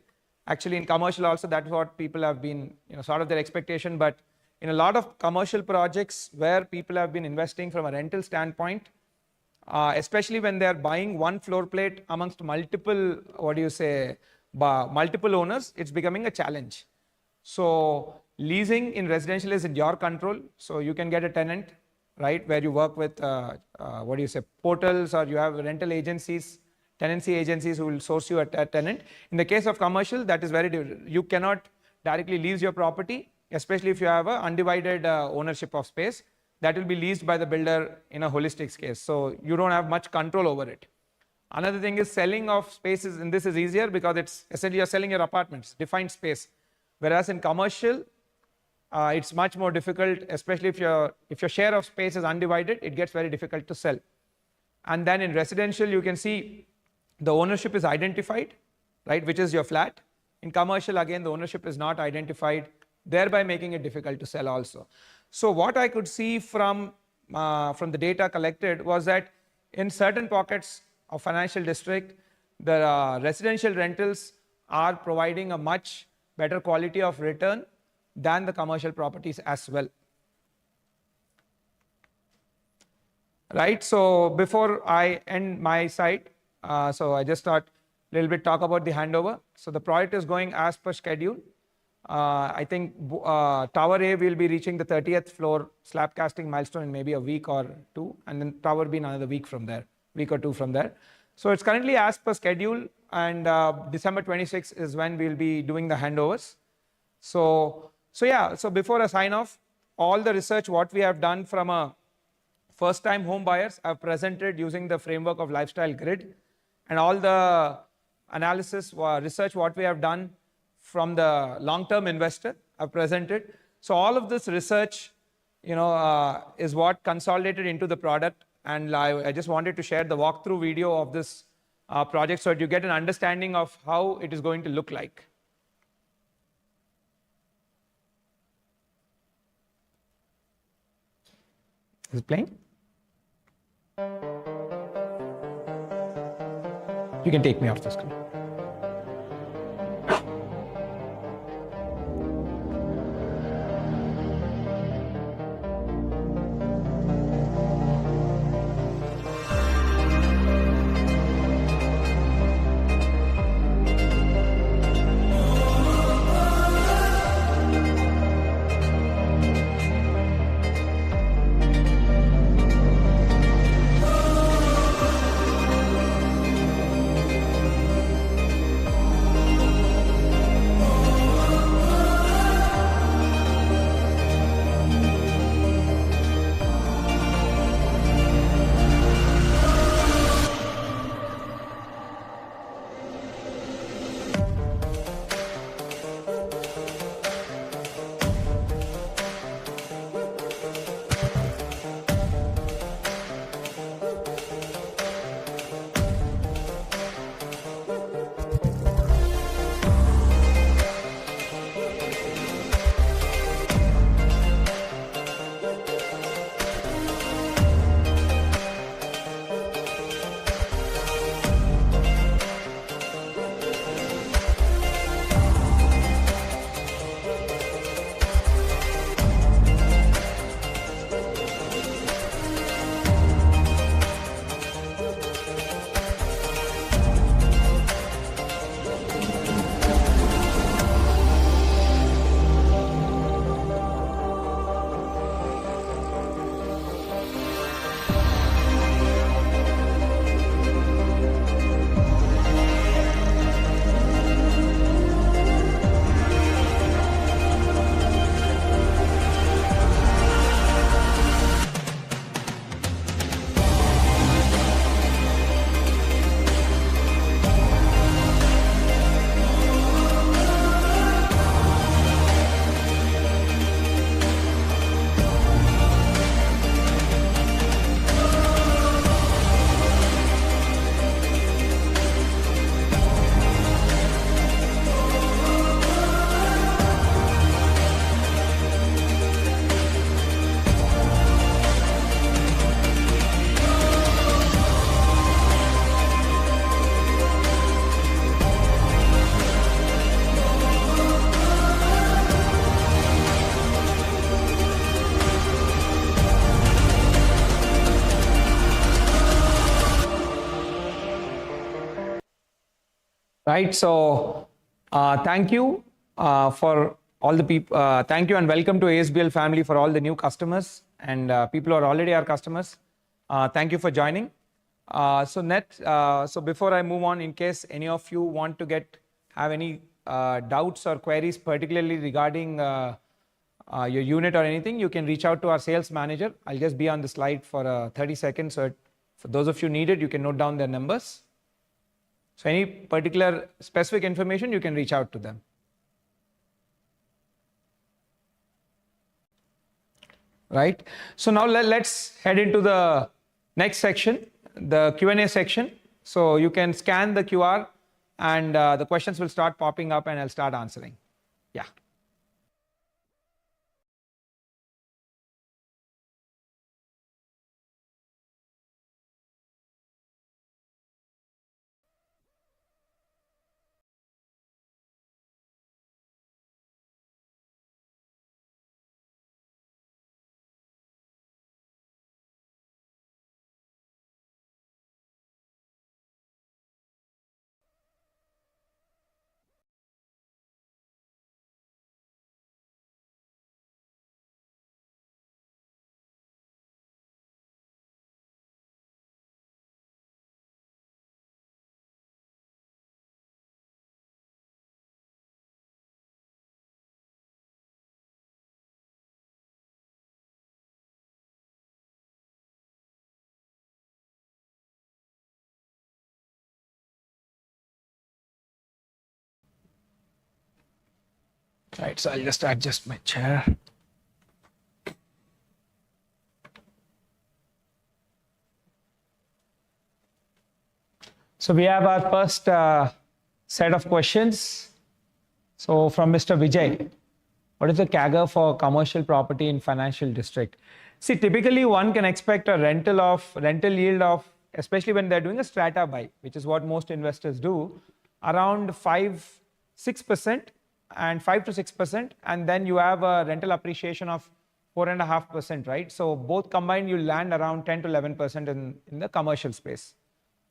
Actually in commercial also, that's what people have been, sort of their expectation. But in a lot of commercial projects where people have been investing from a rental standpoint, especially when they're buying one floor plate amongst multiple, multiple owners, it's becoming a challenge. So leasing in residential is in your control. So you can get a tenant, right, where you work with, portals, or you have rental agencies, tenancy agencies who will source you a tenant. In the case of commercial, that is very different. You cannot directly lease your property, especially if you have a undivided ownership of space. That will be leased by the builder in a holistic case. So you don't have much control over it. Another thing is selling of spaces, and this is easier because it's essentially you're selling your apartments, defined space. Whereas in commercial, it's much more difficult, especially if your share of space is undivided, it gets very difficult to sell. And then in residential, you can see the ownership is identified, right, which is your flat. In commercial, again, the ownership is not identified, thereby making it difficult to sell also. So what I could see from the data collected was that in certain pockets of financial district, the residential rentals are providing a much better quality of return than the commercial properties as well. Right, so before I end my side, so I just thought a little bit talk about the handover. So the project is going as per schedule. I think Tower A will be reaching the 30th floor slab casting milestone in maybe a week or two, and then Tower B another week or two from there. So it's currently as per schedule, and December 26th is when we'll be doing the handovers. So before I sign off, all the research what we have done from a first-time home buyers I've presented using the framework of lifestyle grid, and all the analysis research what we have done from the long-term investor I've presented. So all of this research, is what consolidated into the product, and I just wanted to share the walkthrough video of this project so that you get an understanding of how it is going to look like. Is it playing? You can take me off the screen. Right. So thank you for all the people. Thank you and welcome to ASBL family for all the new customers and people who are already our customers. Thank you for joining. So before I move on, in case any of you want to have any doubts or queries, particularly regarding your unit or anything, you can reach out to our sales manager. I'll just be on the slide for 30 seconds. So for those of you needed, you can note down their numbers. So any particular specific information, you can reach out to them. Right. So now let's head into the next section, the Q&A section. So you can scan the QR and the questions will start popping up and I'll start answering. Yeah. Right, so I'll just adjust my chair. So we have our first set of questions. So from Mr. Vijay, what is the CAGR for commercial property in financial district? See, typically one can expect a rental yield of, especially when they're doing a strata buy, which is what most investors do, around 5-6% and 5 to 6%, and then you have a rental appreciation of 4.5%, right? So both combined, you land around 10 to 11% in the commercial space,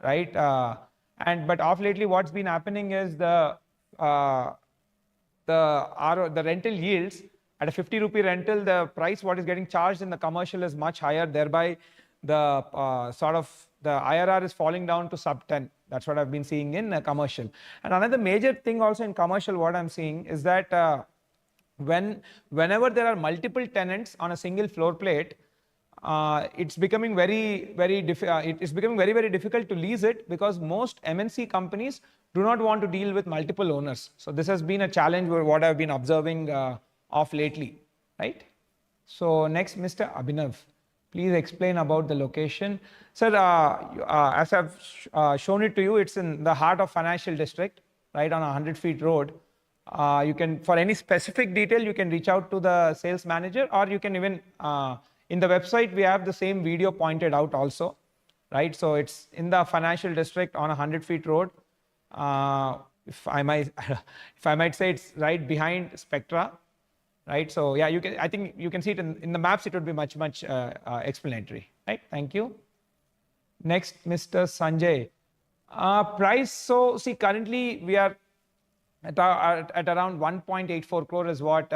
right? But off lately, what's been happening is the rental yields at a 50 rupee rental, the price what is getting charged in the commercial is much higher. Thereby, the the IRR is falling down to sub 10. That's what I've been seeing in commercial. And another major thing also in commercial, what I'm seeing is that whenever there are multiple tenants on a single floor plate, it's becoming very difficult to lease it because most MNC companies do not want to deal with multiple owners. So this has been a challenge with what I've been observing of lately, right? So next, Mr. Abhinav, please explain about the location. Sir, as I've shown it to you, it's in the heart of financial district, right on a 100-feet road. You can, for any specific detail, you can reach out to the sales manager, or you can even, in the website, we have the same video pointed out also, right? So it's in the financial district on a 100-feet road. If I might say, it's right behind Spectra, right? So yeah, I think you can see it in the maps. It would be much explanatory, right? Thank you. Next, Mr. Sanjay. Price. So see, currently we are at around 1.84 crore is what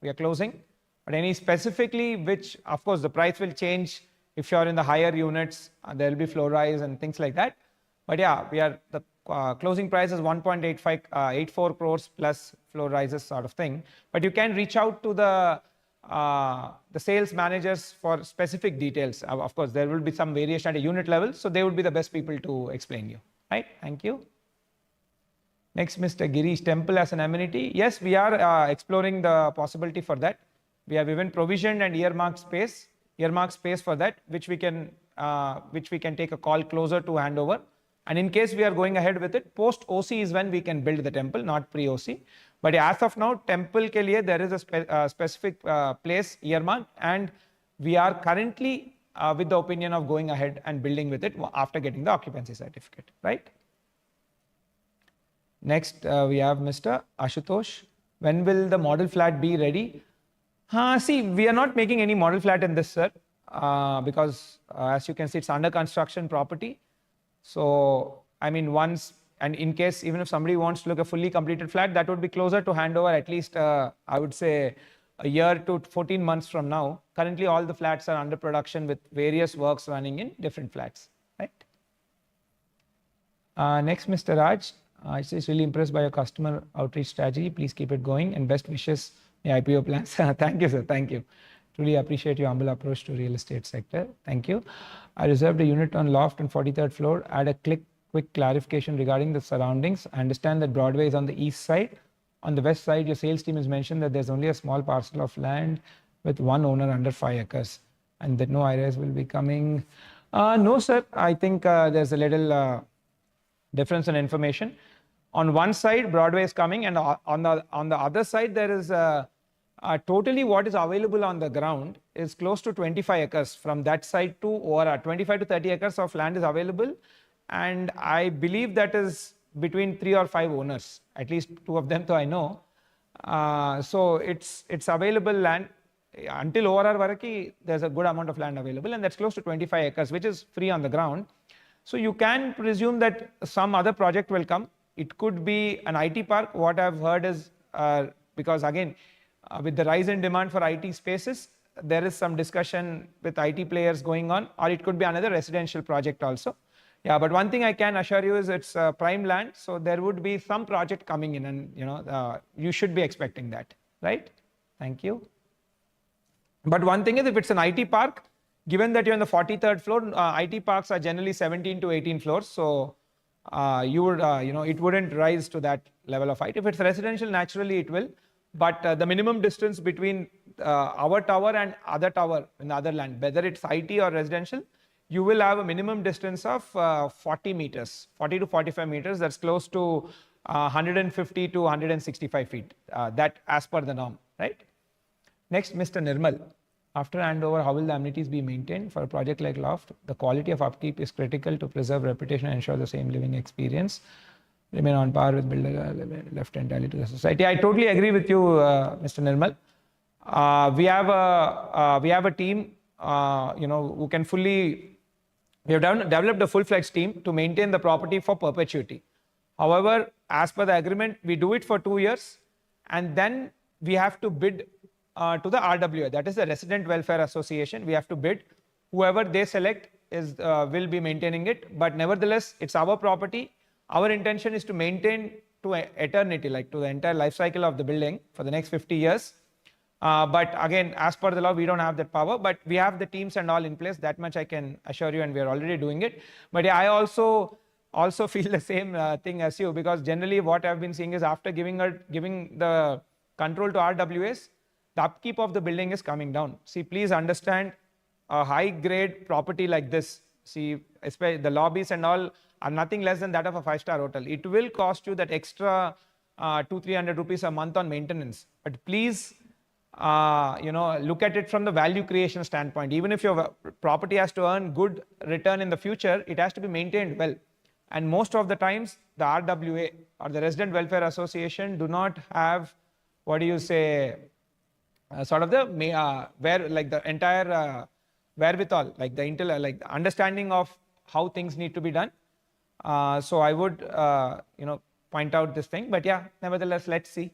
we are closing. But any specifically, which of course the price will change if you're in the higher units, there will be floor rise and things like that. But yeah, the closing price is 1.84 crores plus floor rises sort of thing. But you can reach out to the sales managers for specific details. Of course, there will be some variation at a unit level, so they would be the best people to explain you. Right? Thank you. Next, Mr. Girish, temple as an amenity. Yes, we are exploring the possibility for that. We have even provisioned and earmarked space for that, which we can take a call closer to handover. And in case we are going ahead with it, post OC is when we can build the temple, not pre-OC. But as of now, temple ke liye there is a specific place earmarked, and we are currently with the opinion of going ahead and building with it after getting the occupancy certificate, right? Next, we have Mr. Ashutosh. When will the model flat be ready? See, we are not making any model flat in this, sir, because as you can see, it's under construction property. So, I mean, once And in case, even if somebody wants to look a fully completed flat, that would be closer to handover at least, I would say, a year to 14 months from now. Currently, all the flats are under production with various works running in different flats, right? Next, Mr. Raj. I say really impressed by your customer outreach strategy. Please keep it going and best wishes the IPO plans. Thank you, sir. Thank you. Truly appreciate your humble approach to real estate sector. Thank you. I reserved a unit on loft on 43rd floor. Add a quick clarification regarding the surroundings. I understand that Broadway is on the east side. On the west side, your sales team has mentioned that there's only a small parcel of land with one owner under 5 acres and that no areas will be coming. No, sir. I think there's a little difference in information. On one side, Broadway is coming, and on the other side, there is totally what is available on the ground is close to 25 acres from that side to ORR. 25 to 30 acres of land is available, and I believe that is between 3 or 5 owners, at least 2 of them, though I know. So it's available land until ORR Varaki. There's a good amount of land available, and that's close to 25 acres, which is free on the ground. So you can presume that some other project will come. It could be an IT park. What I've heard is, because again, with the rise in demand for IT spaces, there is some discussion with IT players going on, or it could be another residential project also. Yeah, but one thing I can assure you is it's prime land, so there would be some project coming in, and you should be expecting that, right? Thank you. But one thing is, if it's an IT park, given that you're on the 43rd floor, IT parks are generally 17 to 18 floors, so you would, it wouldn't rise to that level of height. If it's residential, naturally it will. But the minimum distance between our tower and other tower in the other land, whether it's IT or residential, you will have a minimum distance of 40 meters, 40 to 45 meters. That's close to 150 to 165 feet. That as per the norm, right? Next, Mr. Nirmal. After handover, how will the amenities be maintained? For a project like Loft, the quality of upkeep is critical to preserve reputation and ensure the same living experience. Remain on par with builder left entirely to the society. I totally agree with you, Mr. Nirmal. We have a team, who can fully. We have developed a full-fledged team to maintain the property for perpetuity. However, as per the agreement, we do it for 2 years, and then we have to bid to the RWA, that is the Resident Welfare Association. We have to bid. Whoever they select will be maintaining it. But nevertheless, it's our property. Our intention is to maintain to eternity, like to the entire life cycle of the building for the next 50 years. But again, as per the law, we don't have that power. But we have the teams and all in place. That much I can assure you, and we are already doing it. But yeah, I also feel the same thing as you, because generally what I've been seeing is after giving the control to RWAs, the upkeep of the building is coming down. See, please understand, a high-grade property like this, see, especially the lobbies and all are nothing less than that of a 5-star hotel. It will cost you that extra 200-300 rupees a month on maintenance. But please, look at it from the value creation standpoint. Even if your property has to earn good return in the future, it has to be maintained well. And most of the times, the RWA or the Resident Welfare Association do not have, sort of the the entire wherewithal, like the understanding of how things need to be done. So I would point out this thing. But yeah, nevertheless, let's see.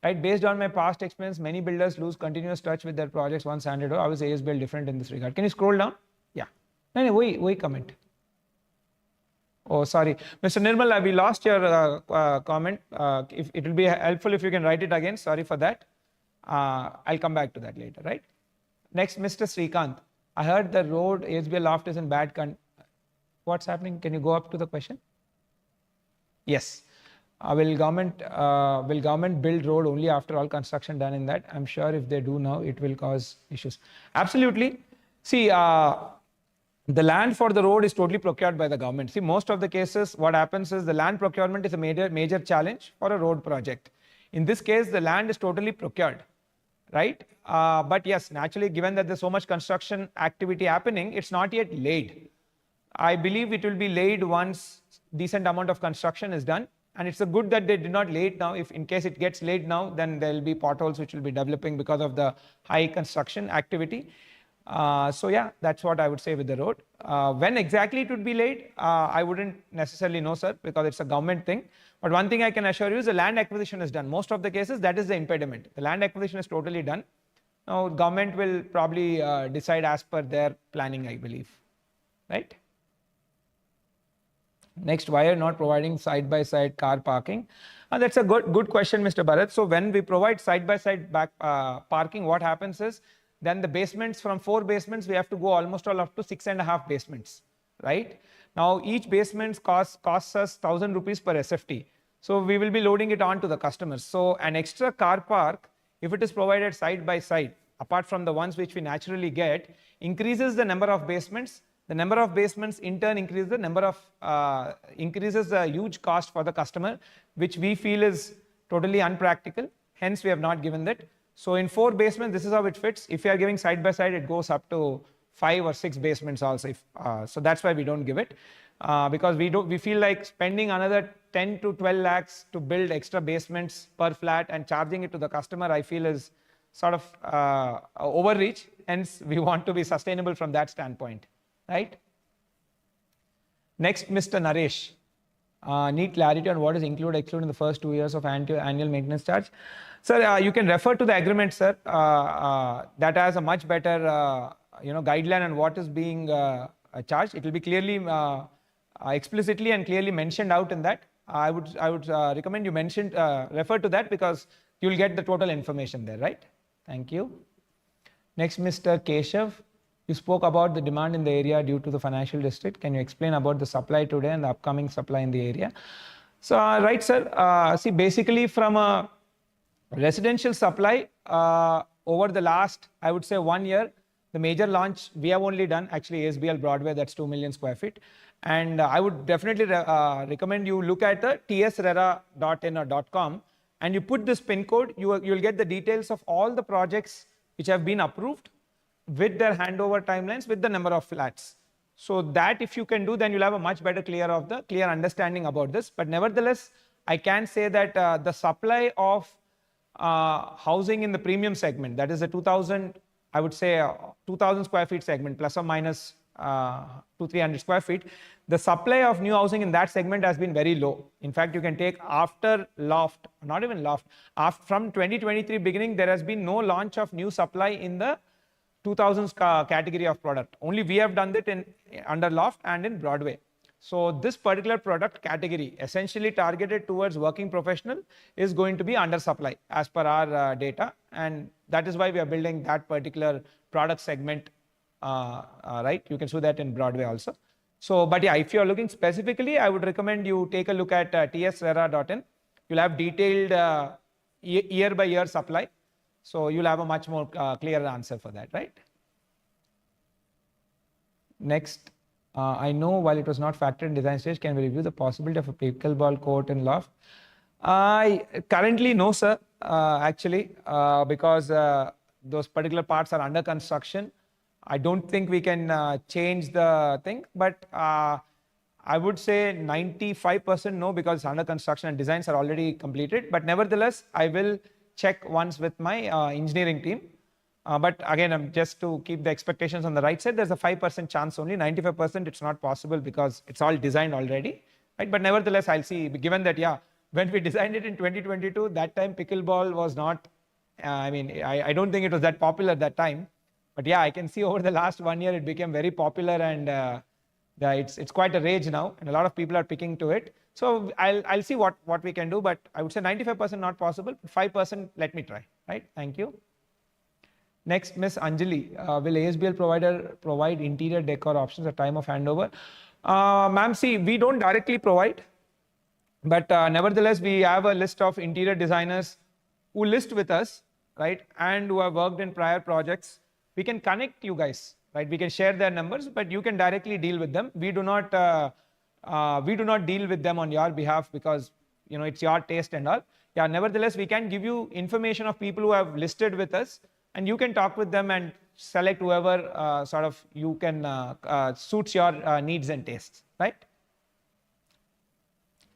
Right, based on my past experience, many builders lose continuous touch with their projects once handed over. How is ASBL different in this regard? Can you scroll down? Yeah. No, wait, comment. Oh, sorry, Mr. Nirmal, we lost your comment. If it will be helpful if you can write it again. Sorry for that. I'll come back to that later, right? Next, Mr. Srikanth. I heard the road ASBL Loft is in bad condition. What's happening? Can you go up to the question? Yes. Will government build road only after all construction done in that? I'm sure if they do now, it will cause issues. Absolutely. See, the land for the road is totally procured by the government. See, most of the cases, what happens is the land procurement is a major challenge for a road project. In this case, the land is totally procured, right? But yes, naturally, given that there's so much construction activity happening, it's not yet laid. I believe it will be laid once decent amount of construction is done. And it's a good that they did not lay it now. If in case it gets laid now, then there will be potholes which will be developing because of the high construction activity. So yeah, that's what I would say with the road. When exactly it would be laid, I wouldn't necessarily know, sir, because it's a government thing. But one thing I can assure you is the land acquisition is done. Most of the cases, that is the impediment. The land acquisition is totally done. Now, government will probably decide as per their planning, I believe, right? Next, why are not providing side-by-side car parking? That's a good question, Mr. Bharat. So when we provide side-by-side back parking, what happens is then the basements, from 4 basements, we have to go almost all up to 6.5 basements, right? Now each basement costs us 1,000 rupees per SFT. So we will be loading it on to the customers. So an extra car park, if it is provided side by side, apart from the ones which we naturally get, increases the number of basements. The number of basements in turn increases the number of increases the huge cost for the customer, which we feel is totally unpractical. Hence, we have not given that. So in 4 basements, this is how it fits. If you are giving side by side, it goes up to 5 or 6 basements also. So that's why we don't give it, because we feel like spending another 10 to 12 lakhs to build extra basements per flat and charging it to the customer, I feel is sort of overreach. Hence, we want to be sustainable from that standpoint. Right? Next, Mr. Naresh. Need clarity on what is excluded in the first 2 years of annual maintenance charge. Sir, you can refer to the agreement, sir. That has a much better guideline on what is being charged. It will be clearly, explicitly and clearly mentioned out in that. I would recommend you refer to that, because you will get the total information there, right? Thank you. Next, Mr. Keshav. You spoke about the demand in the area due to the financial district. Can you explain about the supply today and the upcoming supply in the area? So, right, sir. See, basically from a residential supply, over the last, I would say 1 year, the major launch we have only done actually ASBL Broadway, that's 2 million square feet. And I would definitely recommend you look at the tsrera.in or .com, and you put this pin code, you will get the details of all the projects which have been approved, with their handover timelines, with the number of flats. So that if you can do, then you'll have a much better clear understanding about this. But nevertheless, I can say that the supply of housing in the premium segment, that is the 2000, I would say 2000 square feet segment, plus or minus 200-300 square feet, the supply of new housing in that segment has been very low. In fact, you can take after loft, not even loft, from 2023 beginning, there has been no launch of new supply in the 2000s category of product. Only we have done it under loft and in Broadway. So this particular product category, essentially targeted towards working professional, is going to be under supply as per our data, and that is why we are building that particular product segment. Right, you can see that in Broadway also. So, but yeah, if you are looking specifically, I would recommend you take a look at tsrera.in. You'll have detailed year by year supply. So you'll have a much more clear answer for that, right? Next, I know while it was not factored in design stage, can we review the possibility of a pickleball court in loft? Currently, no, sir, actually, because those particular parts are under construction. I don't think we can change the thing, but I would say 95% no, because it's under construction and designs are already completed. But nevertheless, I will check once with my engineering team. But again, just to keep the expectations on the right side, there's a 5% chance only. 95% it's not possible because it's all designed already, right? But nevertheless, I'll see, given that, yeah, when we designed it in 2022, that time pickleball was not, I don't think it was that popular at that time. But yeah, I can see over the last 1 year, it became very popular, and it's quite a rage now, and a lot of people are picking to it. So I'll see what we can do, but I would say 95% not possible, 5% let me try, right? Thank you. Next, Miss Anjali, will ASBL provider provide interior decor options at time of handover? Ma'am, see, we don't directly provide, but nevertheless, we have a list of interior designers who list with us, right? And who have worked in prior projects. We can connect you guys, right? We can share their numbers, but you can directly deal with them. We do not deal with them on your behalf, because it's your taste and all. Yeah, nevertheless, we can give you information of people who have listed with us, and you can talk with them and select whoever sort of you can suits your needs and tastes, right?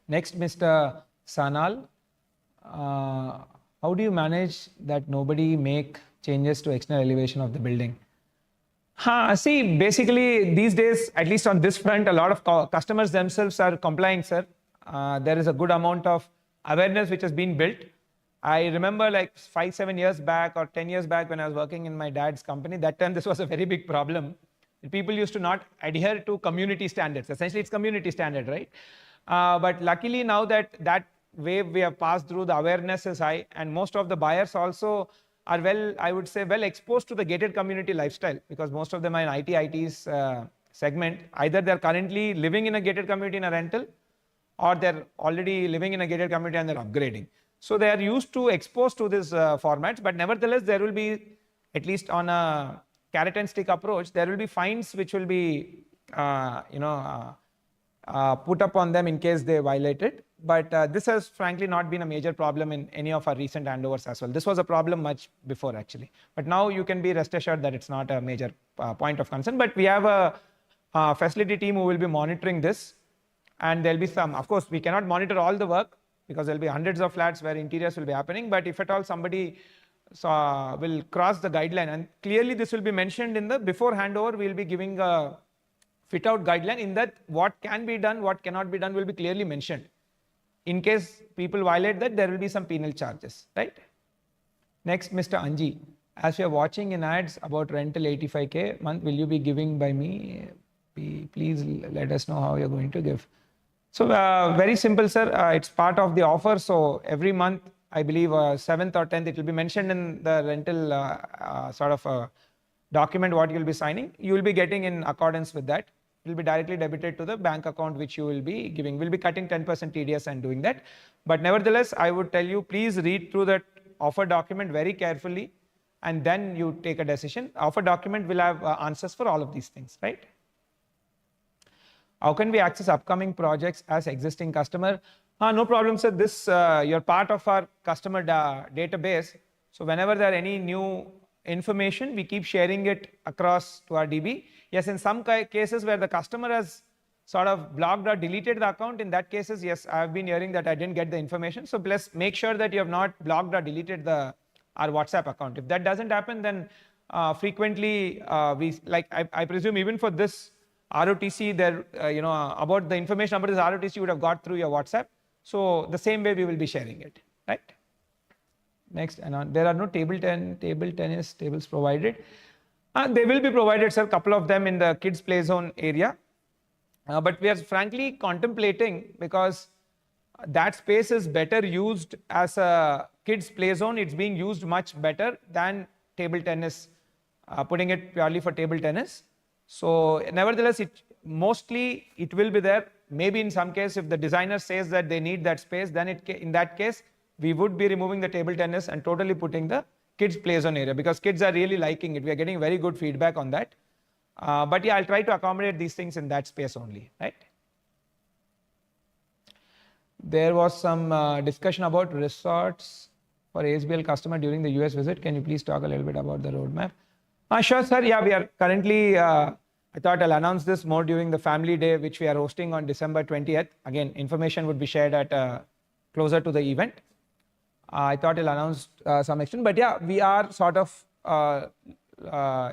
Next, Mr. Sanal, how do you manage that nobody make changes to external elevation of the building? See, basically these days, at least on this front, a lot of customers themselves are complying, sir. There is a good amount of awareness which has been built. I remember like 5, 7 years back or 10 years back when I was working in my dad's company, that time this was a very big problem. People used to not adhere to community standards. Essentially, it's community standard, right? But luckily now that wave we have passed through, the awareness is high, and most of the buyers also are well, I would say, well exposed to the gated community lifestyle, because most of them are in IT's segment. Either they're currently living in a gated community in a rental, or they're already living in a gated community and they're upgrading. So they are used to exposed to this formats, but nevertheless, there will be, at least on a carrot and stick approach, there will be fines which will be, put up on them in case they violate it. But this has frankly not been a major problem in any of our recent handovers as well. This was a problem much before actually. But now you can be rest assured that it's not a major point of concern. But we have a facility team who will be monitoring this. And there'll be some, of course, we cannot monitor all the work because there'll be hundreds of flats where interiors will be happening. But if at all somebody will cross the guideline, and clearly this will be mentioned in the before handover, we'll be giving a fit out guideline in that what can be done, what cannot be done will be clearly mentioned. In case people violate that, there will be some penal charges, right? Next, Mr. Anji, as you are watching in ads about rental 85K month, will you be giving by me? Please let us know how you're going to give. So very simple, sir. It's part of the offer. So every month, I believe 7th or 10th, it will be mentioned in the rental sort of document what you'll be signing. You will be getting in accordance with that. It will be directly debited to the bank account which you will be giving. We'll be cutting 10% TDS and doing that. But nevertheless, I would tell you, please read through that offer document very carefully and then you take a decision. Offer document will have answers for all of these things, right? How can we access upcoming projects as existing customer? No problem, sir. This, you're part of our customer database. So whenever there are any new information, we keep sharing it across to our DB. Yes, in some cases where the customer has sort of blocked or deleted the account, in that cases, yes, I've been hearing that I didn't get the information. So please make sure that you have not blocked or deleted our WhatsApp account. If that doesn't happen, then frequently I presume even for this ROTC, there, about the information about this ROTC you would have got through your WhatsApp. So the same way we will be sharing it, right? Next, and there are no table tennis tables provided. They will be provided, sir, a couple of them in the kids play zone area. But we are frankly contemplating, because that space is better used as a kids play zone. It's being used much better than table tennis, putting it purely for table tennis. So nevertheless, mostly it will be there. Maybe in some case, if the designer says that they need that space, then in that case, we would be removing the table tennis and totally putting the kids play zone area, because kids are really liking it. We are getting very good feedback on that. But yeah, I'll try to accommodate these things in that space only, right? There was some discussion about resorts for ASBL customer during the US visit. Can you please talk a little bit about the roadmap? Sure, sir. Yeah, we are currently, I thought I'll announce this more during the family day, which we are hosting on December 20th. Again, information would be shared at closer to the event. I thought I'll announce some extent, but yeah, we are sort of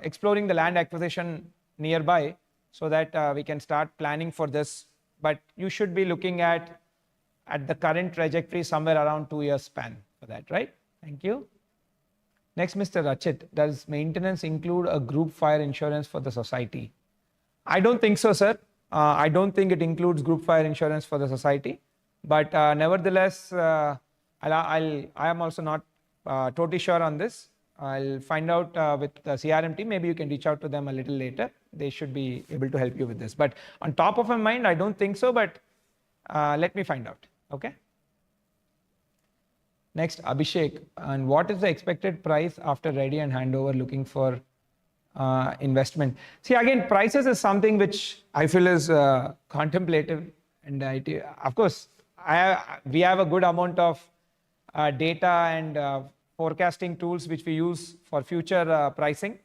exploring the land acquisition nearby so that we can start planning for this. But you should be looking at the current trajectory somewhere around 2 years span for that, right? Thank you. Next, Mr. Rachit, does maintenance include a group fire insurance for the society? I don't think so, sir. I don't think it includes group fire insurance for the society. But nevertheless, I am also not totally sure on this. I'll find out with the CRM team. Maybe you can reach out to them a little later. They should be able to help you with this. But on top of my mind, I don't think so. But let me find out. Okay. Next, Abhishek. And what is the expected price after ready and handover looking for investment? See, again, prices is something which I feel is contemplative. And of course, we have a good amount of data and forecasting tools which we use for future pricing,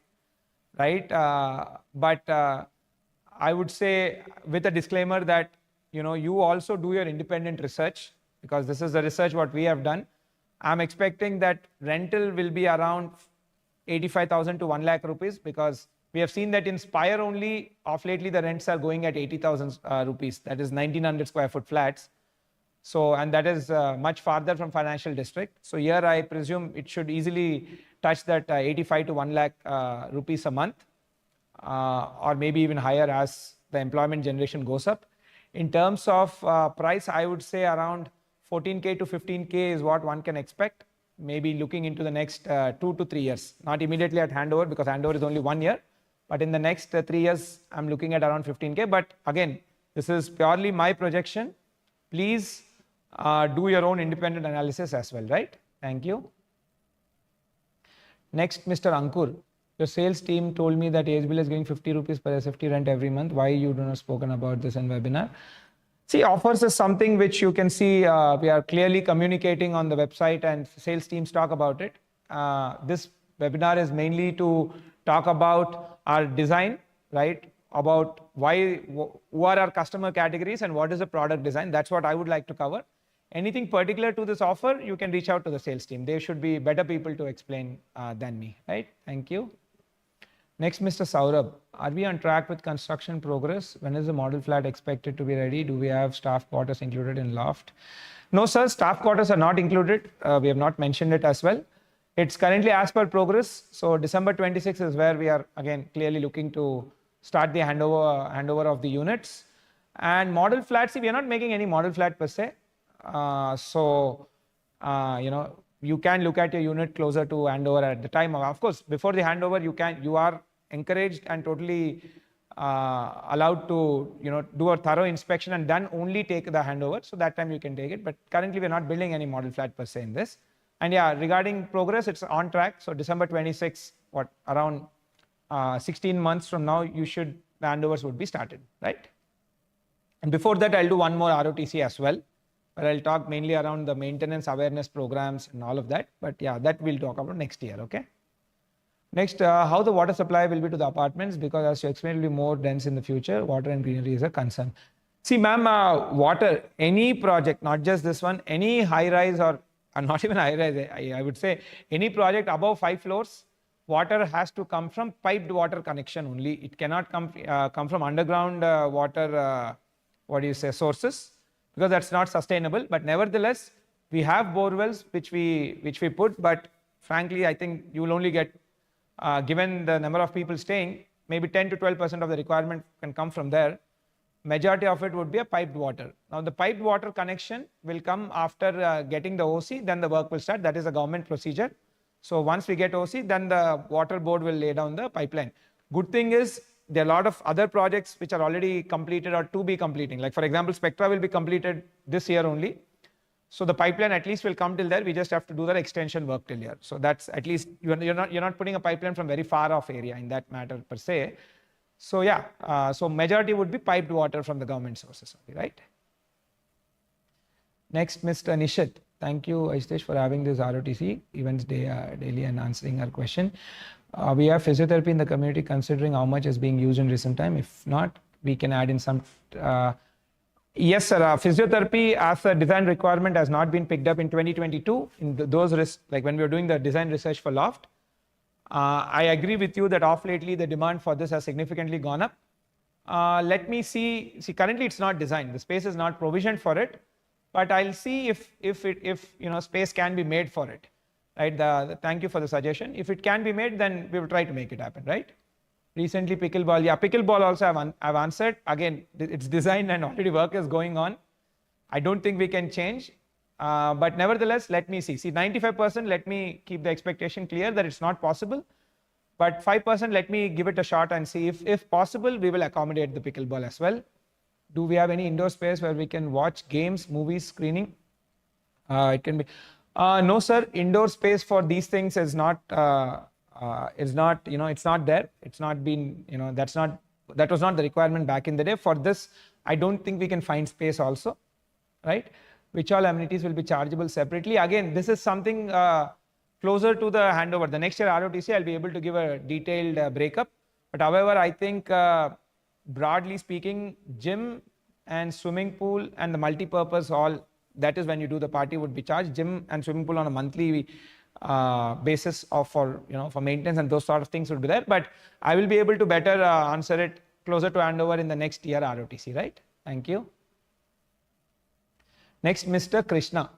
right? But I would say with a disclaimer that, you also do your independent research, because this is the research what we have done. I'm expecting that rental will be around 85,000 to 1 lakh rupees, because We have seen that in Spire only, of lately, the rents are going at 80,000 rupees. That is 1900 square foot flats. So, and that is much farther from financial district. So here I presume it should easily touch that 85 to 1 lakh rupees a month, or maybe even higher as the employment generation goes up. In terms of price, I would say around 14K to 15K is what one can expect, maybe looking into the next 2 to 3 years. Not immediately at handover, because handover is only 1 year, but in the next 3 years, I'm looking at around 15K. But again, this is purely my projection. Please do your own independent analysis as well, right? Thank you. Next, Mr. Ankur. Your sales team told me that ASBL is giving 50 rupees per SFT rent every month. Why you do not spoken about this in webinar? See, offers is something which you can see we are clearly communicating on the website, and sales teams talk about it. This webinar is mainly to talk about our design, right? About who are our customer categories and what is the product design. That's what I would like to cover. Anything particular to this offer, you can reach out to the sales team. They should be better people to explain than me, right? Thank you. Next, Mr. Saurabh, are we on track with construction progress? When is the model flat expected to be ready? Do we have staff quarters included in loft? No, sir, staff quarters are not included. We have not mentioned it as well. It's currently as per progress. So December 26 is where we are again clearly looking to start the handover of the units. And model flats, see, we are not making any model flat per se. You can look at your unit closer to handover at the time. Of course, before the handover, you are encouraged and totally allowed to do a thorough inspection and then only take the handover. So that time you can take it. But currently we're not building any model flat per se in this. And yeah, regarding progress, it's on track. So December 26, around 16 months from now, the handovers would be started, right? And before that, I'll do one more ROTC as well, where I'll talk mainly around the maintenance awareness programs and all of that. But yeah, that we'll talk about next year, okay? Next, how the water supply will be to the apartments, because as you explained, it will be more dense in the future. Water and greenery is a concern. See, ma'am, water, any project, not just this one, any high rise or not even high rise, I would say any project above 5 floors, water has to come from piped water connection only. It cannot come from underground water, sources, because that's not sustainable. But nevertheless, we have bore wells which we put, but frankly, I think you will only get, given the number of people staying, maybe 10 to 12% of the requirement can come from there. Majority of it would be a piped water. Now the piped water connection will come after getting the OC, then the work will start. That is a government procedure. So once we get OC, then the water board will lay down the pipeline. Good thing is there are a lot of other projects which are already completed or to be completing. Like for example, Spectra will be completed this year only. So the pipeline at least will come till there. We just have to do the extension work till here. So that's at least you're not putting a pipeline from very far off area in that matter per se. So yeah, so majority would be piped water from the government sources only, right? Next, Mr. Nishit. Thank you, Ajitesh, for having this ROTC events daily and answering our question. We have physiotherapy in the community, considering how much is being used in recent time. If not, we can add in some. Yes, sir. Physiotherapy as a design requirement has not been picked up in 2022. Like when we were doing the design research for Loft. I agree with you that off lately the demand for this has significantly gone up. Let me see. See, currently it's not designed. The space is not provisioned for it, but I'll see if space can be made for it. Right. Thank you for the suggestion. If it can be made, then we will try to make it happen. Right. Recently, pickleball. Yeah, pickleball also I've answered. Again, it's designed and already work is going on. I don't think we can change. But nevertheless, let me see. See, 95%, let me keep the expectation clear that it's not possible. But 5%, let me give it a shot and see if possible, we will accommodate the pickleball as well. Do we have any indoor space where we can watch games, movies, screening? It can be. No, sir. Indoor space for these things is not. It's not there. It's not been. That was not the requirement back in the day. For this, I don't think we can find space also, right? Which all amenities will be chargeable separately. Again, this is something closer to the handover. The next year ROTC, I'll be able to give a detailed breakup. But however, I think broadly speaking, gym and swimming pool and the multi-purpose hall, that is when you do the party would be charged. Gym and swimming pool on a monthly basis of for maintenance and those sort of things would be there. But I will be able to better answer it closer to handover in the next year ROTC, right? Thank you. Next, Mr. Krishna.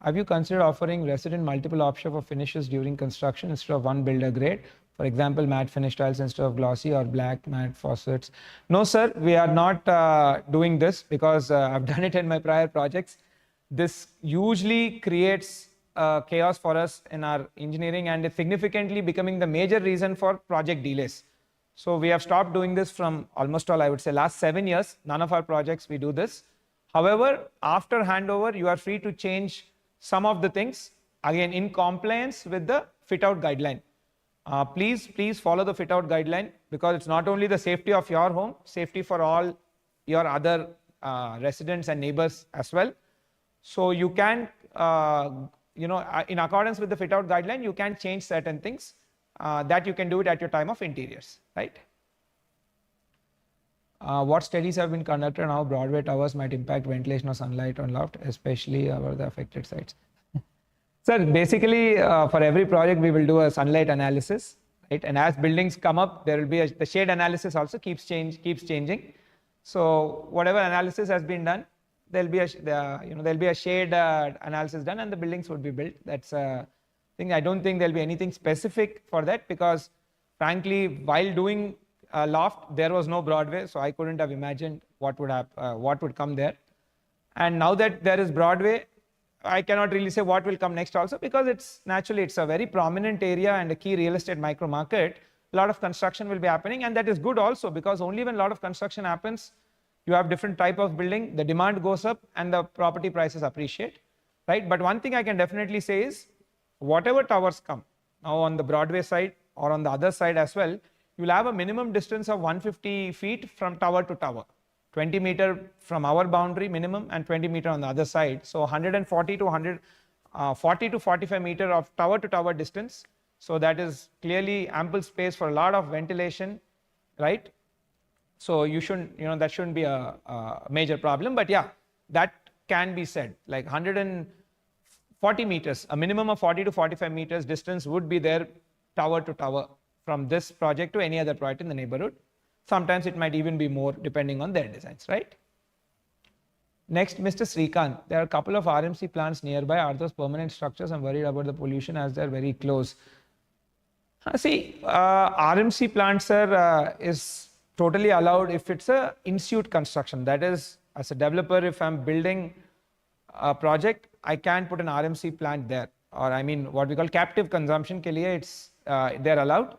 Have you considered offering resident multiple option for finishes during construction instead of one builder grade? For example, matte finish tiles instead of glossy or black matte faucets. No, sir, we are not doing this because I've done it in my prior projects. This usually creates chaos for us in our engineering, and it's significantly becoming the major reason for project delays. So we have stopped doing this from almost all, I would say, last 7 years. None of our projects we do this. However, after handover, you are free to change some of the things, again in compliance with the fit out guideline. Please follow the fit out guideline, because it's not only the safety of your home, safety for all your other residents and neighbors as well. So you can, in accordance with the fit out guideline, you can change certain things that you can do it at your time of interiors, right? What studies have been conducted on how Broadway towers might impact ventilation or sunlight on loft, especially over the affected sites? Sir, basically for every project we will do a sunlight analysis, right? And as buildings come up, there will be the shade analysis also keeps changing. So whatever analysis has been done, there'll be a shade analysis done, and the buildings would be built. That's a thing. I don't think there'll be anything specific for that, because frankly, while doing loft, there was no Broadway, so I couldn't have imagined what would come there. And now that there is Broadway, I cannot really say what will come next also, because it's a very prominent area and a key real estate micro market. A lot of construction will be happening, and that is good also, because only when a lot of construction happens, you have different type of building, the demand goes up and the property prices appreciate, right? But one thing I can definitely say is, whatever towers come now on the Broadway side or on the other side as well, you'll have a minimum distance of 150 feet from tower to tower, 20 meter from our boundary minimum and 20 meter on the other side. So 140 to 45 meter of tower to tower distance. So that is clearly ample space for a lot of ventilation, right? So you shouldn't, that shouldn't be a major problem. But yeah, that can be said, like 140 meters, a minimum of 40 to 45 meters distance would be there tower to tower from this project to any other project in the neighborhood. Sometimes it might even be more depending on their designs, right? Next, Mr. Srikanth. There are a couple of RMC plants nearby. Are those permanent structures? I'm worried about the pollution as they're very close. RMC plants, sir, is totally allowed if it's a in-suite construction. That is, as a developer, if I'm building a project, I can put an RMC plant there. Or I mean, what we call captive consumption ke liye, they're allowed.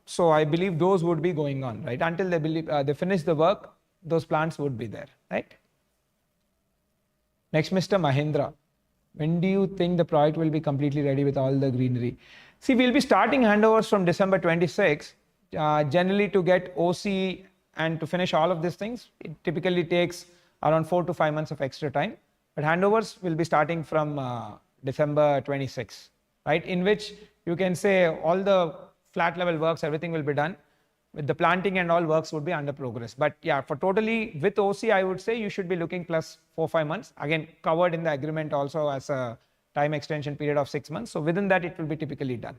So I believe those would be going on, right? Until they finish the work, those plants would be there, right? Next, Mr. Mahindra. When do you think the project will be completely ready with all the greenery? See, we'll be starting handovers from December 26. Generally, to get OC and to finish all of these things, it typically takes around 4 to 5 months of extra time. But handovers will be starting from December 26, right? In which you can say all the flat level works, everything will be done. With the planting and all works would be under progress. But yeah, for totally with OC, I would say you should be looking plus 4-5 months. Again, covered in the agreement also as a time extension period of 6 months. So within that, it will be typically done.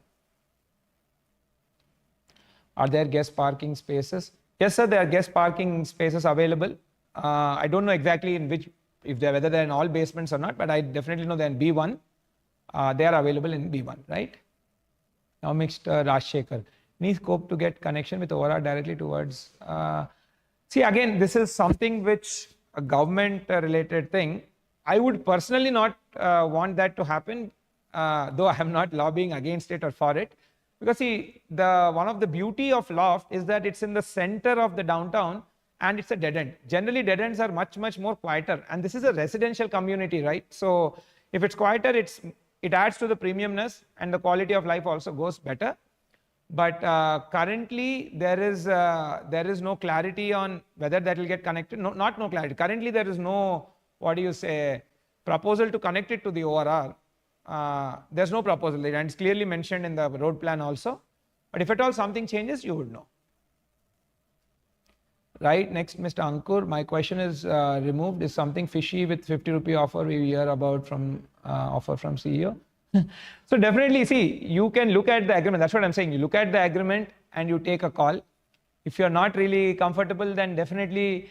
Are there guest parking spaces? Yes, sir, there are guest parking spaces available. I don't know exactly in which, whether they're in all basements or not, but I definitely know they're in B1. They are available in B1, right? Now, Mr. Rajshekhar. Any scope to get connection with ORR directly towards... See, again, this is something which a government related thing. I would personally not want that to happen, though I am not lobbying against it or for it. Because see, one of the beauty of loft is that it's in the center of the downtown and it's a dead end. Generally, dead ends are much, much more quieter. And this is a residential community, right? So if it's quieter, it adds to the premiumness and the quality of life also goes better. But currently, there is no clarity on whether that will get connected. No, not no clarity. Currently, there is no, proposal to connect it to the ORR. There's no proposal, and it's clearly mentioned in the road plan also. But if at all something changes, you would know. Right, next, Mr. Ankur. My question is removed. Is something fishy with 50 rupee offer we hear about from offer from CEO? So definitely, see, you can look at the agreement. That's what I'm saying. You look at the agreement and you take a call. If you're not really comfortable, then definitely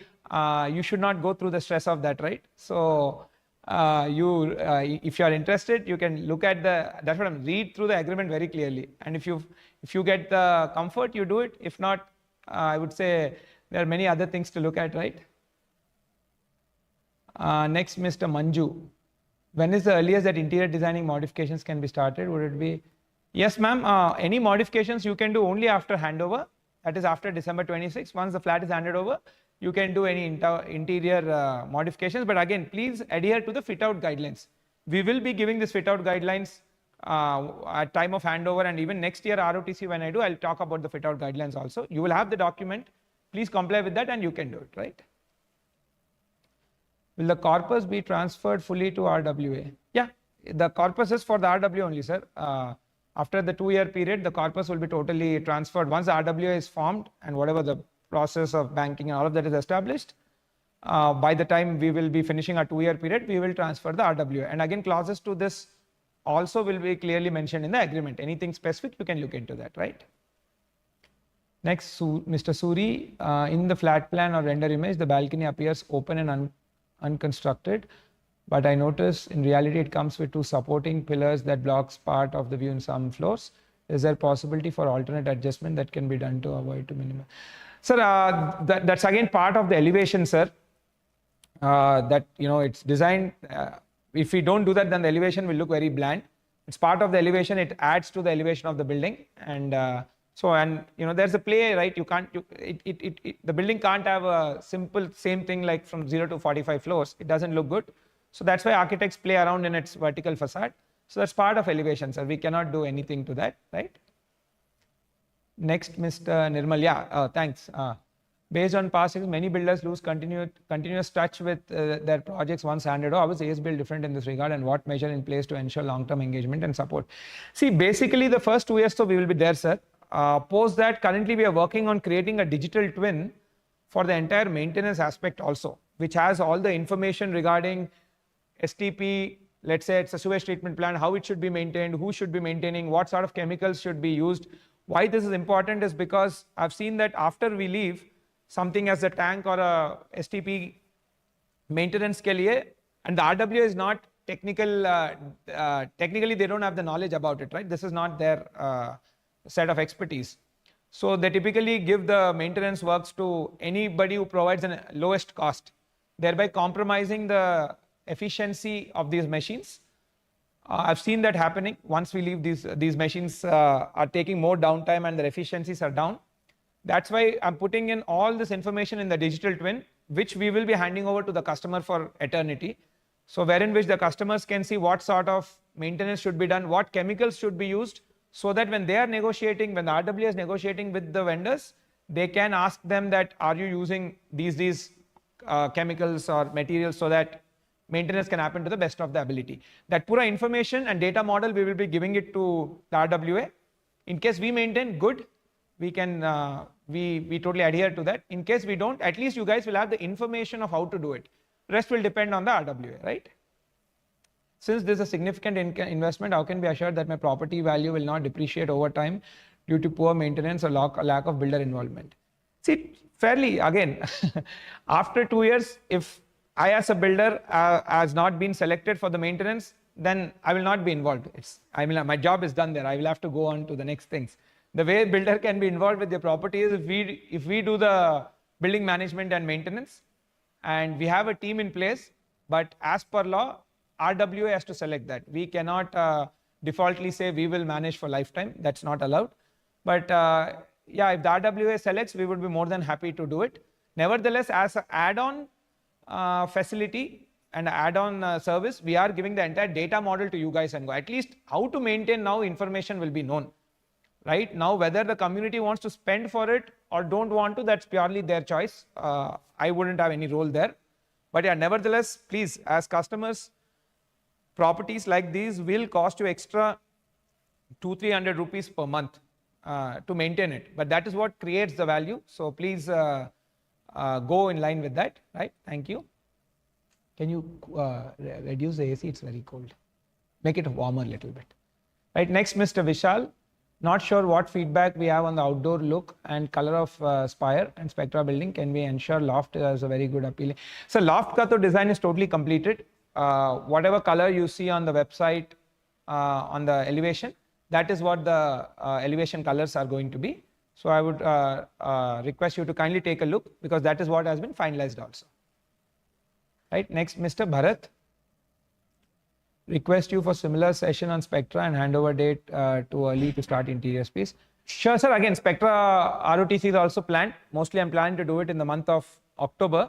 you should not go through the stress of that, right? So if you are interested, you can look at that's what I'm, read through the agreement very clearly. And if you get the comfort, you do it. If not, I would say there are many other things to look at, right? Next, Mr. Manju. When is the earliest that interior designing modifications can be started? Would it be? Yes, ma'am. Any modifications you can do only after handover. That is after December 26. Once the flat is handed over, you can do any interior modifications. But again, please adhere to the fit out guidelines. We will be giving this fit out guidelines at time of handover, and even next year ROTC when I do, I'll talk about the fit out guidelines also. You will have the document. Please comply with that and you can do it, right? Will the corpus be transferred fully to RWA? Yeah, the corpus is for the RWA only, sir. After the 2-year period, the corpus will be totally transferred. Once the RWA is formed and whatever the process of banking and all of that is established, by the time we will be finishing our 2-year period, we will transfer the RWA. And again, clauses to this also will be clearly mentioned in the agreement. Anything specific, you can look into that, right? Next, Mr. Suri, in the flat plan or render image, the balcony appears open and unconstructed, but I notice in reality it comes with 2 supporting pillars that blocks part of the view in some floors. Is there possibility for alternate adjustment that can be done to avoid to minimize? Sir, that's again part of the elevation, sir. That, you know, it's designed. If we don't do that, then the elevation will look very bland. It's part of the elevation. It adds to the elevation of the building, and you know, there's a play, right? You can't, the building can't have a simple same thing like from 0 to 45 floors. It doesn't look good. So that's why architects play around in its vertical facade. So that's part of elevation, sir. We cannot do anything to that, right? Next, Mr. Nirmal. Yeah, thanks. Based on past experience, many builders lose continuous touch with their projects once handed over. How is ASBL different in this regard, and what measure in place to ensure long-term engagement and support? See, basically the first 2 years, so we will be there, sir. Post that, currently we are working on creating a digital twin for the entire maintenance aspect also, which has all the information regarding STP, let's say it's a sewage treatment plant, how it should be maintained, who should be maintaining, what sort of chemicals should be used. Why this is important is because I've seen that after we leave, something as a tank or a STP maintenance ke liye, and the RWA is not technical, technically they don't have the knowledge about it, right? This is not their set of expertise. So they typically give the maintenance works to anybody who provides the lowest cost, thereby compromising the efficiency of these machines. I've seen that happening. Once we leave, these machines are taking more downtime and their efficiencies are down. That's why I'm putting in all this information in the digital twin, which we will be handing over to the customer for eternity. So wherein which the customers can see what sort of maintenance should be done, what chemicals should be used, so that when they are negotiating, when the RWA is negotiating with the vendors, they can ask them that, are you using these chemicals or materials, so that maintenance can happen to the best of the ability. That pura information and data model, we will be giving it to the RWA. In case we maintain good, we can, we totally adhere to that. In case we don't, at least you guys will have the information of how to do it. Rest will depend on the RWA, right? Since this is a significant investment, how can we be assured that my property value will not depreciate over time due to poor maintenance or lack of builder involvement? See, fairly, again, after 2 years, if I as a builder has not been selected for the maintenance, then I will not be involved. My job is done there. I will have to go on to the next things. The way builder can be involved with their property is if we do the building management and maintenance, and we have a team in place, but as per law, RWA has to select that. We cannot defaultly say we will manage for lifetime. That's not allowed. But yeah, if the RWA selects, we would be more than happy to do it. Nevertheless, as an add-on facility and add-on service, we are giving the entire data model to you guys and go. At least how to maintain now, information will be known. Right now, whether the community wants to spend for it or don't want to, that's purely their choice. I wouldn't have any role there. But yeah, nevertheless, please, as customers, properties like these will cost you extra 200-300 rupees per month to maintain it. But that is what creates the value. So please go in line with that. Right? Thank you. Can you reduce the AC? It's very cold. make it warmer a little bit. Right, next, Mr. Vishal. Not sure what feedback we have on the outdoor look and color of Spire and Spectra building. Can we ensure loft has a very good appealing? So loft ka to design is totally completed. Whatever color you see on the website on the elevation, that is what the elevation colors are going to be. So I would request you to kindly take a look, because that is what has been finalized also. Right, next, Mr. Bharat. Request you for similar session on Spectra and handover date too early to start interior space. Sure, sir. Again, Spectra ROTC is also planned. Mostly I'm planning to do it in the month of October,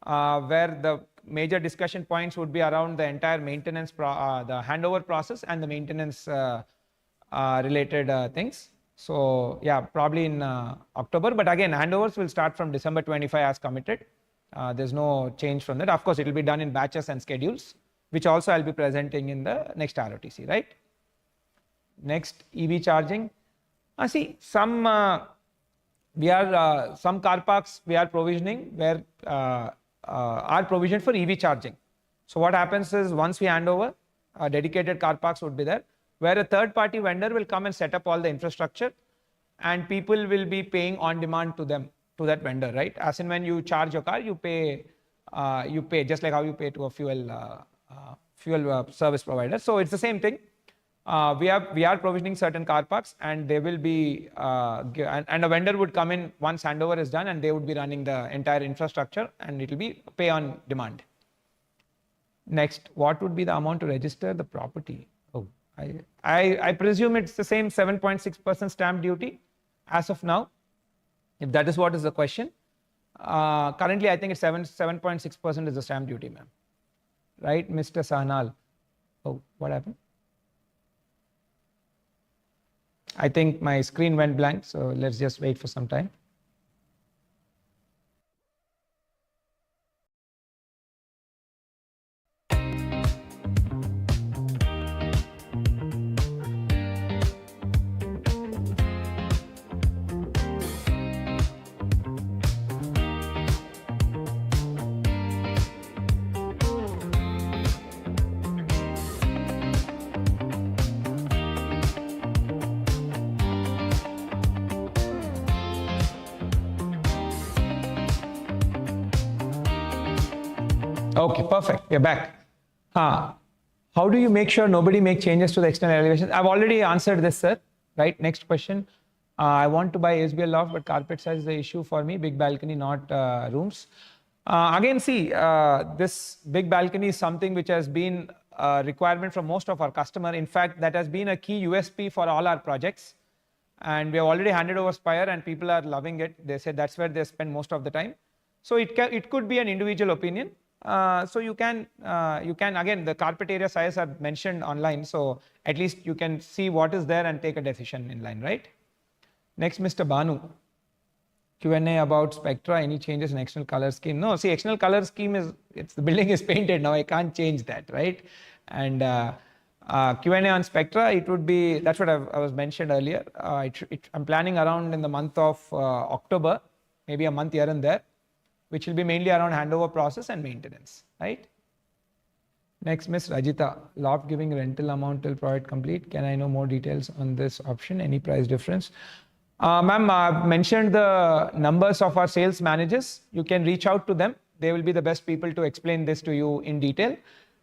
where the major discussion points would be around the entire maintenance, the handover process and the maintenance related things. So yeah, probably in October. But again, handovers will start from December 25 as committed. There's no change from that. Of course, it will be done in batches and schedules, which also I'll be presenting in the next ROTC, right? Next, EV charging. See, some some car parks we are provisioning where are provisioned for EV charging. So what happens is, once we hand over, dedicated car parks would be there, where a third-party vendor will come and set up all the infrastructure, and people will be paying on demand to them, to that vendor, right? As in, when you charge your car, you pay just like how you pay to a fuel service provider. So it's the same thing. We are provisioning certain car parks, and they will be and a vendor would come in once handover is done, and they would be running the entire infrastructure, and it will be pay on demand. Next, what would be the amount to register the property? Oh, I presume it's the same 7.6% stamp duty as of now, if that is what is the question. Currently, I think it's 7.6% is the stamp duty, ma'am. Right, Mr. Sahnal. Oh, what happened? I think my screen went blank, so let's just wait for some time. Okay, perfect. We're back. How do you make sure nobody make changes to the external elevations? I've already answered this, sir. Right. Next question. I want to buy ASBL loft, but carpet size is the issue for me. Big balcony, not rooms. Again, see, this big balcony is something which has been a requirement from most of our customer. In fact, that has been a key USP for all our projects. And we have already handed over Spire, and people are loving it. They said that's where they spend most of the time. So it could be an individual opinion. So you can again, the carpet area size are mentioned online, so at least you can see what is there and take a decision in line, right? Next, Mr. Banu. Q&A about Spectra, any changes in external color scheme? No, see, external color scheme is, the building is painted now, I can't change that, right? And Q&A on Spectra, it would be, that's what I was mentioned earlier. I'm planning around in the month of October, maybe a month here and there, which will be mainly around handover process and maintenance, right? Next, Ms. Rajita, loft giving rental amount till project complete. Can I know more details on this option? Any price difference? Ma'am, I've mentioned the numbers of our sales managers. You can reach out to them. They will be the best people to explain this to you in detail.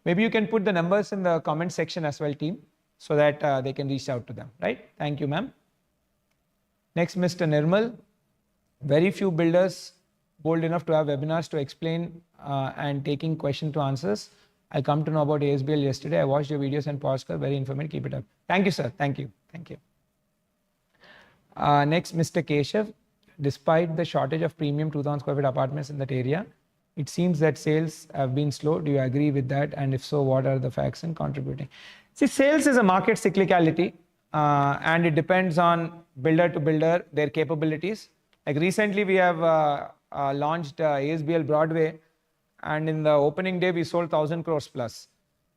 Maybe you can put the numbers in the comment section as well, team, so that they can reach out to them, right? Thank you, ma'am. Next, Mr. Nirmal. Very few builders bold enough to have webinars to explain and taking question to answers. I come to know about ASBL yesterday. I watched your videos and podcast. Very informative. Keep it up. Thank you, sir. Thank you. Thank you. Next, Mr. Keshav. Despite the shortage of premium 2,000 square feet apartments in that area, it seems that sales have been slow. Do you agree with that? And if so, what are the facts in contributing? See, sales is a market cyclicality, and it depends on builder to builder, their capabilities. Like recently, we have launched ASBL Broadway, and in the opening day we sold 1,000 crores plus.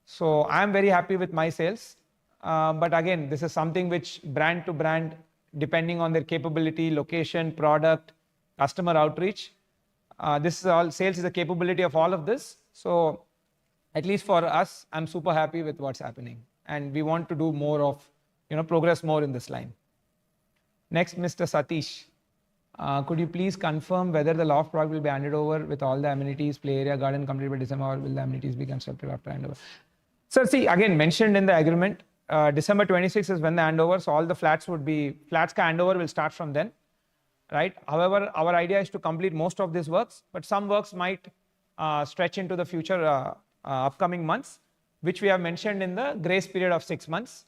So I'm very happy with my sales, but again, this is something which brand to brand, depending on their capability, location, product, customer outreach, this is all, sales is a capability of all of this. So at least for us, I'm super happy with what's happening. and we want to do more of, progress more in this line. Next, Mr. Satish. Could you please confirm whether the loft project will be handed over with all the amenities, play area, garden completed by December, or will the amenities be constructed after handover? So see, again, mentioned in the agreement, December 26 is when the handover, so all the flats ka handover will start from then, right? However, our idea is to complete most of these works, but some works might stretch into the future upcoming months, which we have mentioned in the grace period of 6 months.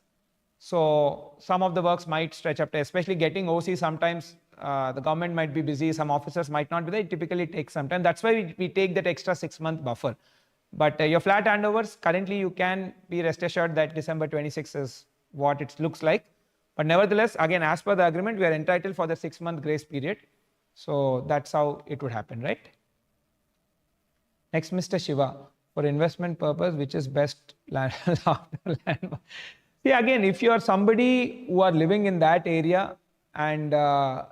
So some of the works might stretch up to, especially getting OC sometimes, the government might be busy, some officers might not be there, it typically takes some time. That's why we take that extra 6-month buffer. But your flat handovers, currently you can be rest assured that December 26 is what it looks like. But nevertheless, again, as per the agreement, we are entitled for the 6-month grace period. So that's how it would happen, right? Next, Mr. Shiva, for investment purpose, which is best land? See, again, if you are somebody who are living in that area and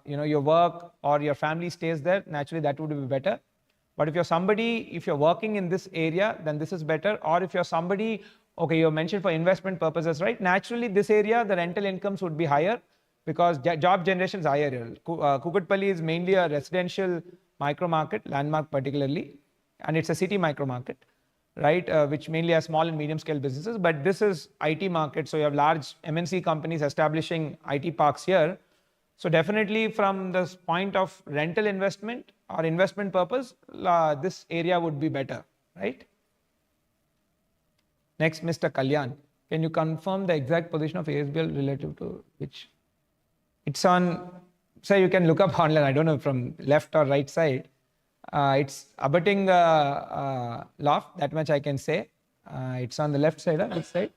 your work or your family stays there, naturally that would be better. But if you're working in this area, then this is better. Or if you're somebody, okay, you mentioned for investment purposes, right? Naturally, this area, the rental incomes would be higher because job generation is higher here. Kukatpalli is mainly a residential micro market, landmark particularly, and it's a city micro market, right? Which mainly has small and medium scale businesses. But this is IT market, so you have large MNC companies establishing IT parks here. So definitely from this point of rental investment or investment purpose, this area would be better, right? Next, Mr. Kalyan. Can you confirm the exact position of ASBL relative to which? It's on, so you can look up online, I don't know from left or right side. It's abutting loft, that much I can say. It's on the left side, which side?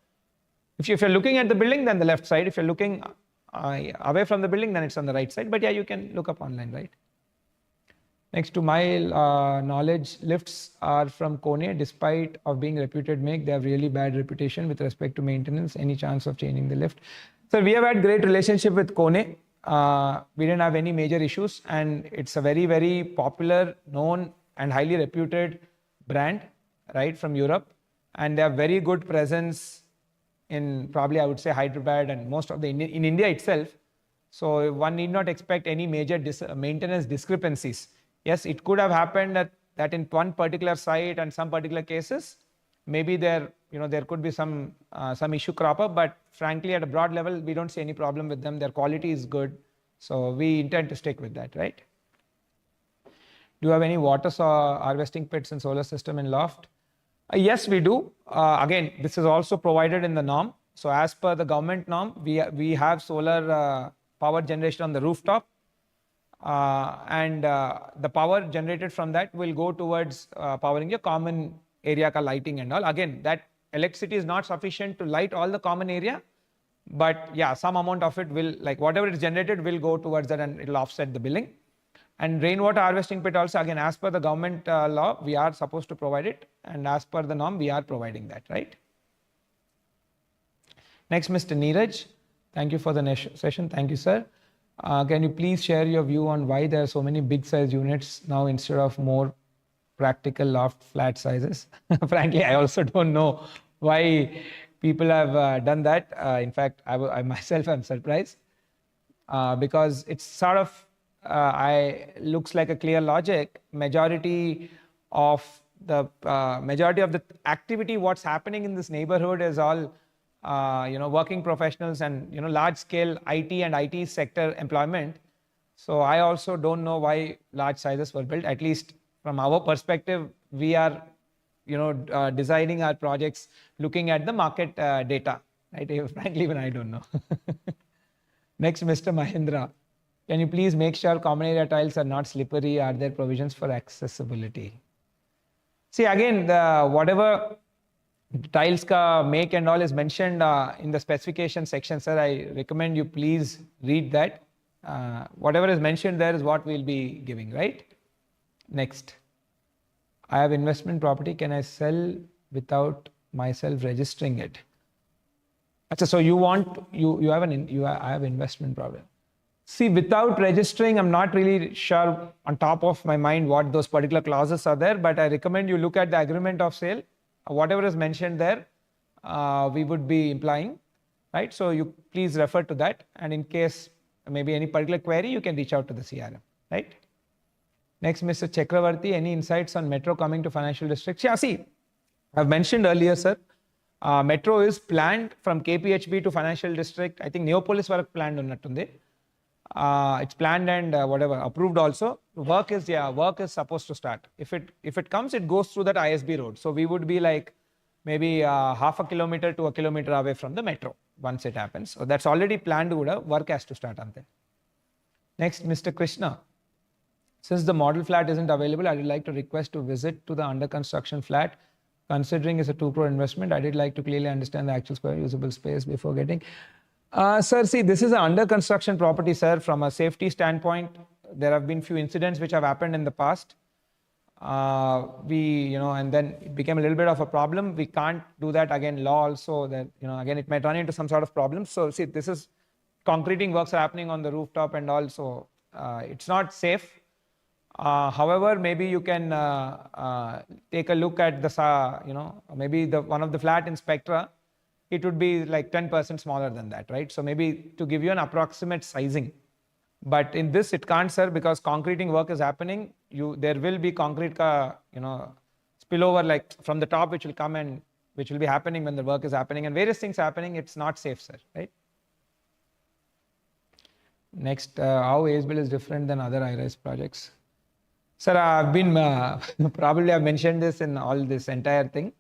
If you're looking at the building, then the left side. If you're looking away from the building, then it's on the right side. But yeah, you can look up online, right? Next, to my knowledge, lifts are from Kone. Despite of being reputed make, they have really bad reputation with respect to maintenance. Any chance of changing the lift? So we have had great relationship with Kone. We didn't have any major issues, and it's a very, very popular, known, and highly reputed brand, right, from Europe. And they have very good presence in probably, I would say, Hyderabad and most of in India itself. So one need not expect any major maintenance discrepancies. Yes, it could have happened that in one particular site and some particular cases, maybe there could be some issue crop up, but frankly, at a broad level, we don't see any problem with them. Their quality is good. So we intend to stick with that, right? Do you have any water harvesting pits and solar system in loft? Yes, we do. Again, this is also provided in the norm. So as per the government norm, we have solar power generation on the rooftop. And the power generated from that will go towards powering your common area ka lighting and all. Again, that electricity is not sufficient to light all the common area. But yeah, some amount of it will, like whatever is generated will go towards that and it will offset the billing. And rainwater harvesting pit also, again, as per the government law, we are supposed to provide it. And as per the norm, we are providing that, right? Next, Mr. Neeraj. Thank you for the session. Thank you, sir. Can you please share your view on why there are so many big size units now instead of more practical loft flat sizes? Frankly, I also don't know why people have done that. In fact, I myself am surprised because it's sort of looks like a clear logic. Majority of the activity, what's happening in this neighborhood is all working professionals and large scale IT and IT sector employment. So I also don't know why large sizes were built. At least from our perspective, we are designing our projects looking at the market data, right? Frankly, even I don't know. Next, Mr. Mahindra. Can you please make sure common area tiles are not slippery? Are there provisions for accessibility? See, again, whatever tiles ka make and all is mentioned in the specification section, sir. I recommend you please read that. Whatever is mentioned there is what we'll be giving, right? Next. I have investment property. Can I sell without myself registering it? So you I have investment property. See, without registering, I'm not really sure on top of my mind what those particular clauses are there, but I recommend you look at the agreement of sale, whatever is mentioned there. we would be implying, right? So you please refer to that, and in case maybe any particular query, you can reach out to the CRM, right? Next, Mr. Chakravarti, any insights on metro coming to financial districts? Yeah, see, I've mentioned earlier, sir, metro is planned from KPHB to financial district. I think Neopolis work planned unnattundi. It's planned and whatever approved also. Work is supposed to start. If it comes, it goes through that ISB road. So we would be like maybe half a kilometer to a kilometer away from the metro once it happens. So that's already planned. Work has to start on that. Next, Mr. Krishna. Since the model flat isn't available, I would like to request to visit to the under construction flat. Considering it's a 2 crore investment, I did like to clearly understand the actual square usable space before getting. Sir, see, this is an under construction property, sir. From a safety standpoint, there have been few incidents which have happened in the past. And then it became a little bit of a problem. We can't do that again. Law also that, again, it might run into some sort of problem. So see, this is concreting works are happening on the rooftop and also it's not safe. However, maybe you can take a look at the, maybe one of the flat in Spectra, it would be like 10% smaller than that, right? So maybe to give you an approximate sizing. But in this, it can't, sir, because concreting work is happening. There will be concrete, spillover like from the top, which will come and which will be happening when the work is happening and various things happening. It's not safe, sir, right? Next, how ASBL is different than other high-rise projects? Sir, I've been, probably I've mentioned this in all this entire thing.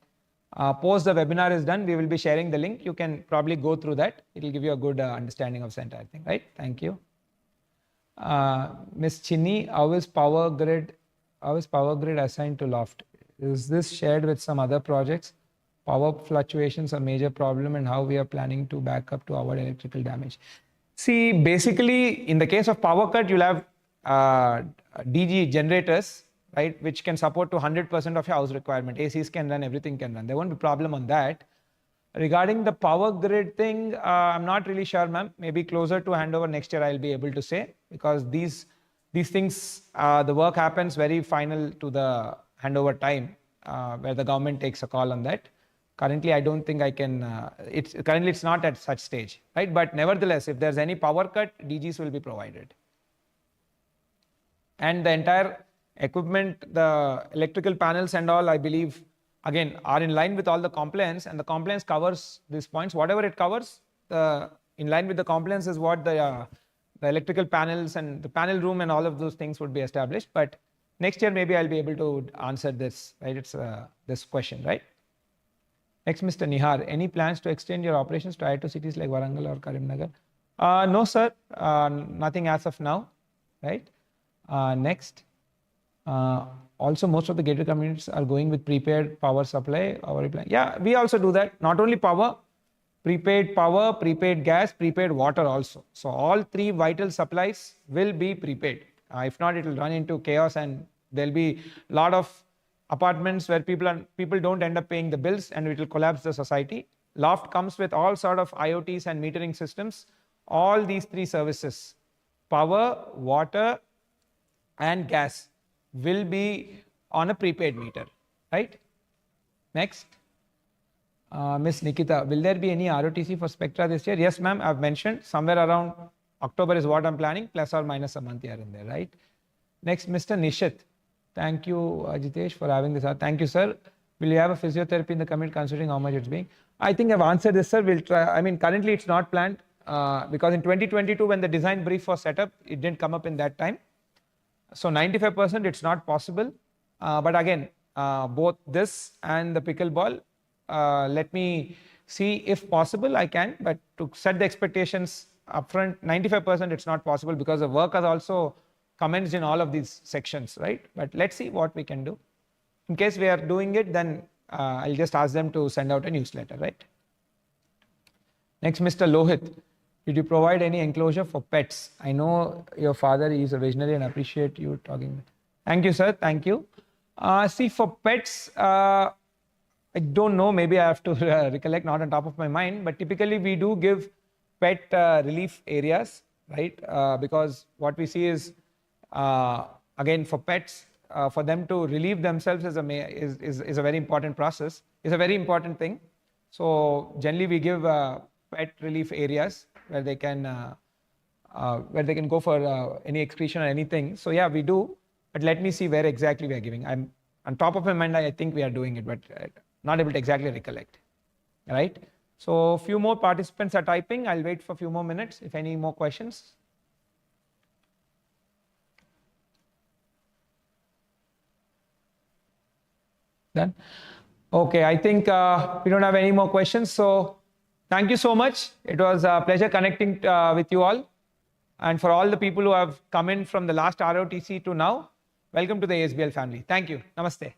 Post the webinar is done, we will be sharing the link. You can probably go through that. It will give you a good understanding of the entire thing, right? Thank you. Ms. Chinni, how is power grid assigned to loft? Is this shared with some other projects? Power fluctuations are a major problem and how we are planning to back up to avoid electrical damage. See, basically, in the case of power cut, you'll have DG generators, right, which can support to 100% of your house requirement. ACs can run, everything can run. There won't be problem on that. Regarding the power grid thing, I'm not really sure, ma'am. Maybe closer to handover next year, I'll be able to say, because these things, the work happens very final to the handover time, where the government takes a call on that. Currently, I don't think I can, currently it's not at such stage, right? But nevertheless, if there's any power cut, DGs will be provided. And the entire equipment, the electrical panels and all, I believe, again, are in line with all the compliance, and the compliance covers these points. Whatever it covers, in line with the compliance is what the electrical panels and the panel room and all of those things would be established. But next year, maybe I'll be able to answer this, right? It's this question, right? Next, Mr. Nihar, any plans to extend your operations to Tier 2 cities like Warangal or Karimnagar? No, sir. Nothing as of now, right? Next. Also, most of the gated communities are going with prepaid power supply. Yeah, we also do that. Not only power, prepaid gas, prepaid water also. So all three vital supplies will be prepaid. If not, it will run into chaos and there'll be a lot of apartments where people don't end up paying the bills and it will collapse the society. Loft comes with all sort of IoTs and metering systems. All these three services, power, water, and gas, will be on a prepaid meter, right? Next. Miss Nikita, will there be any ROTC for Spectra this year? Yes, ma'am. I've mentioned somewhere around October is what I'm planning, plus or minus a month here and there, right? Next, Mr. Nishit. Thank you, Ajitesh, for having this. Thank you, sir. Will you have a physiotherapy in the community considering how much it's being? I think I've answered this, sir. We'll try. I mean, currently it's not planned because in 2022, when the design brief was set up, it didn't come up in that time. So 95% it's not possible. But again, both this and the pickleball, let me see if possible I can, but to set the expectations upfront, 95% it's not possible because the work has also commenced in all of these sections, right? But let's see what we can do. In case we are doing it, then I'll just ask them to send out a newsletter, right? Next, Mr. Lohit. Did you provide any enclosure for pets? I know your father is a visionary and appreciate you talking. Thank you, sir. Thank you. See, for pets, I don't know. Maybe I have to recollect, not on top of my mind. But typically, we do give pet relief areas, right? Because what we see is, again, for pets, for them to relieve themselves is a very important process. It's a very important thing. So generally we give pet relief areas where they can go for any excretion or anything. So yeah, we do. But let me see where exactly we are giving. I'm on top of my mind. I think we are doing it, but not able to exactly recollect. All right. So a few more participants are typing. I'll wait for a few more minutes if any more questions. Done. Okay, I think we don't have any more questions. So thank you so much. It was a pleasure connecting with you all. And for all the people who have come in from the last ROTC to now, welcome to the ASBL family. Thank you. Namaste.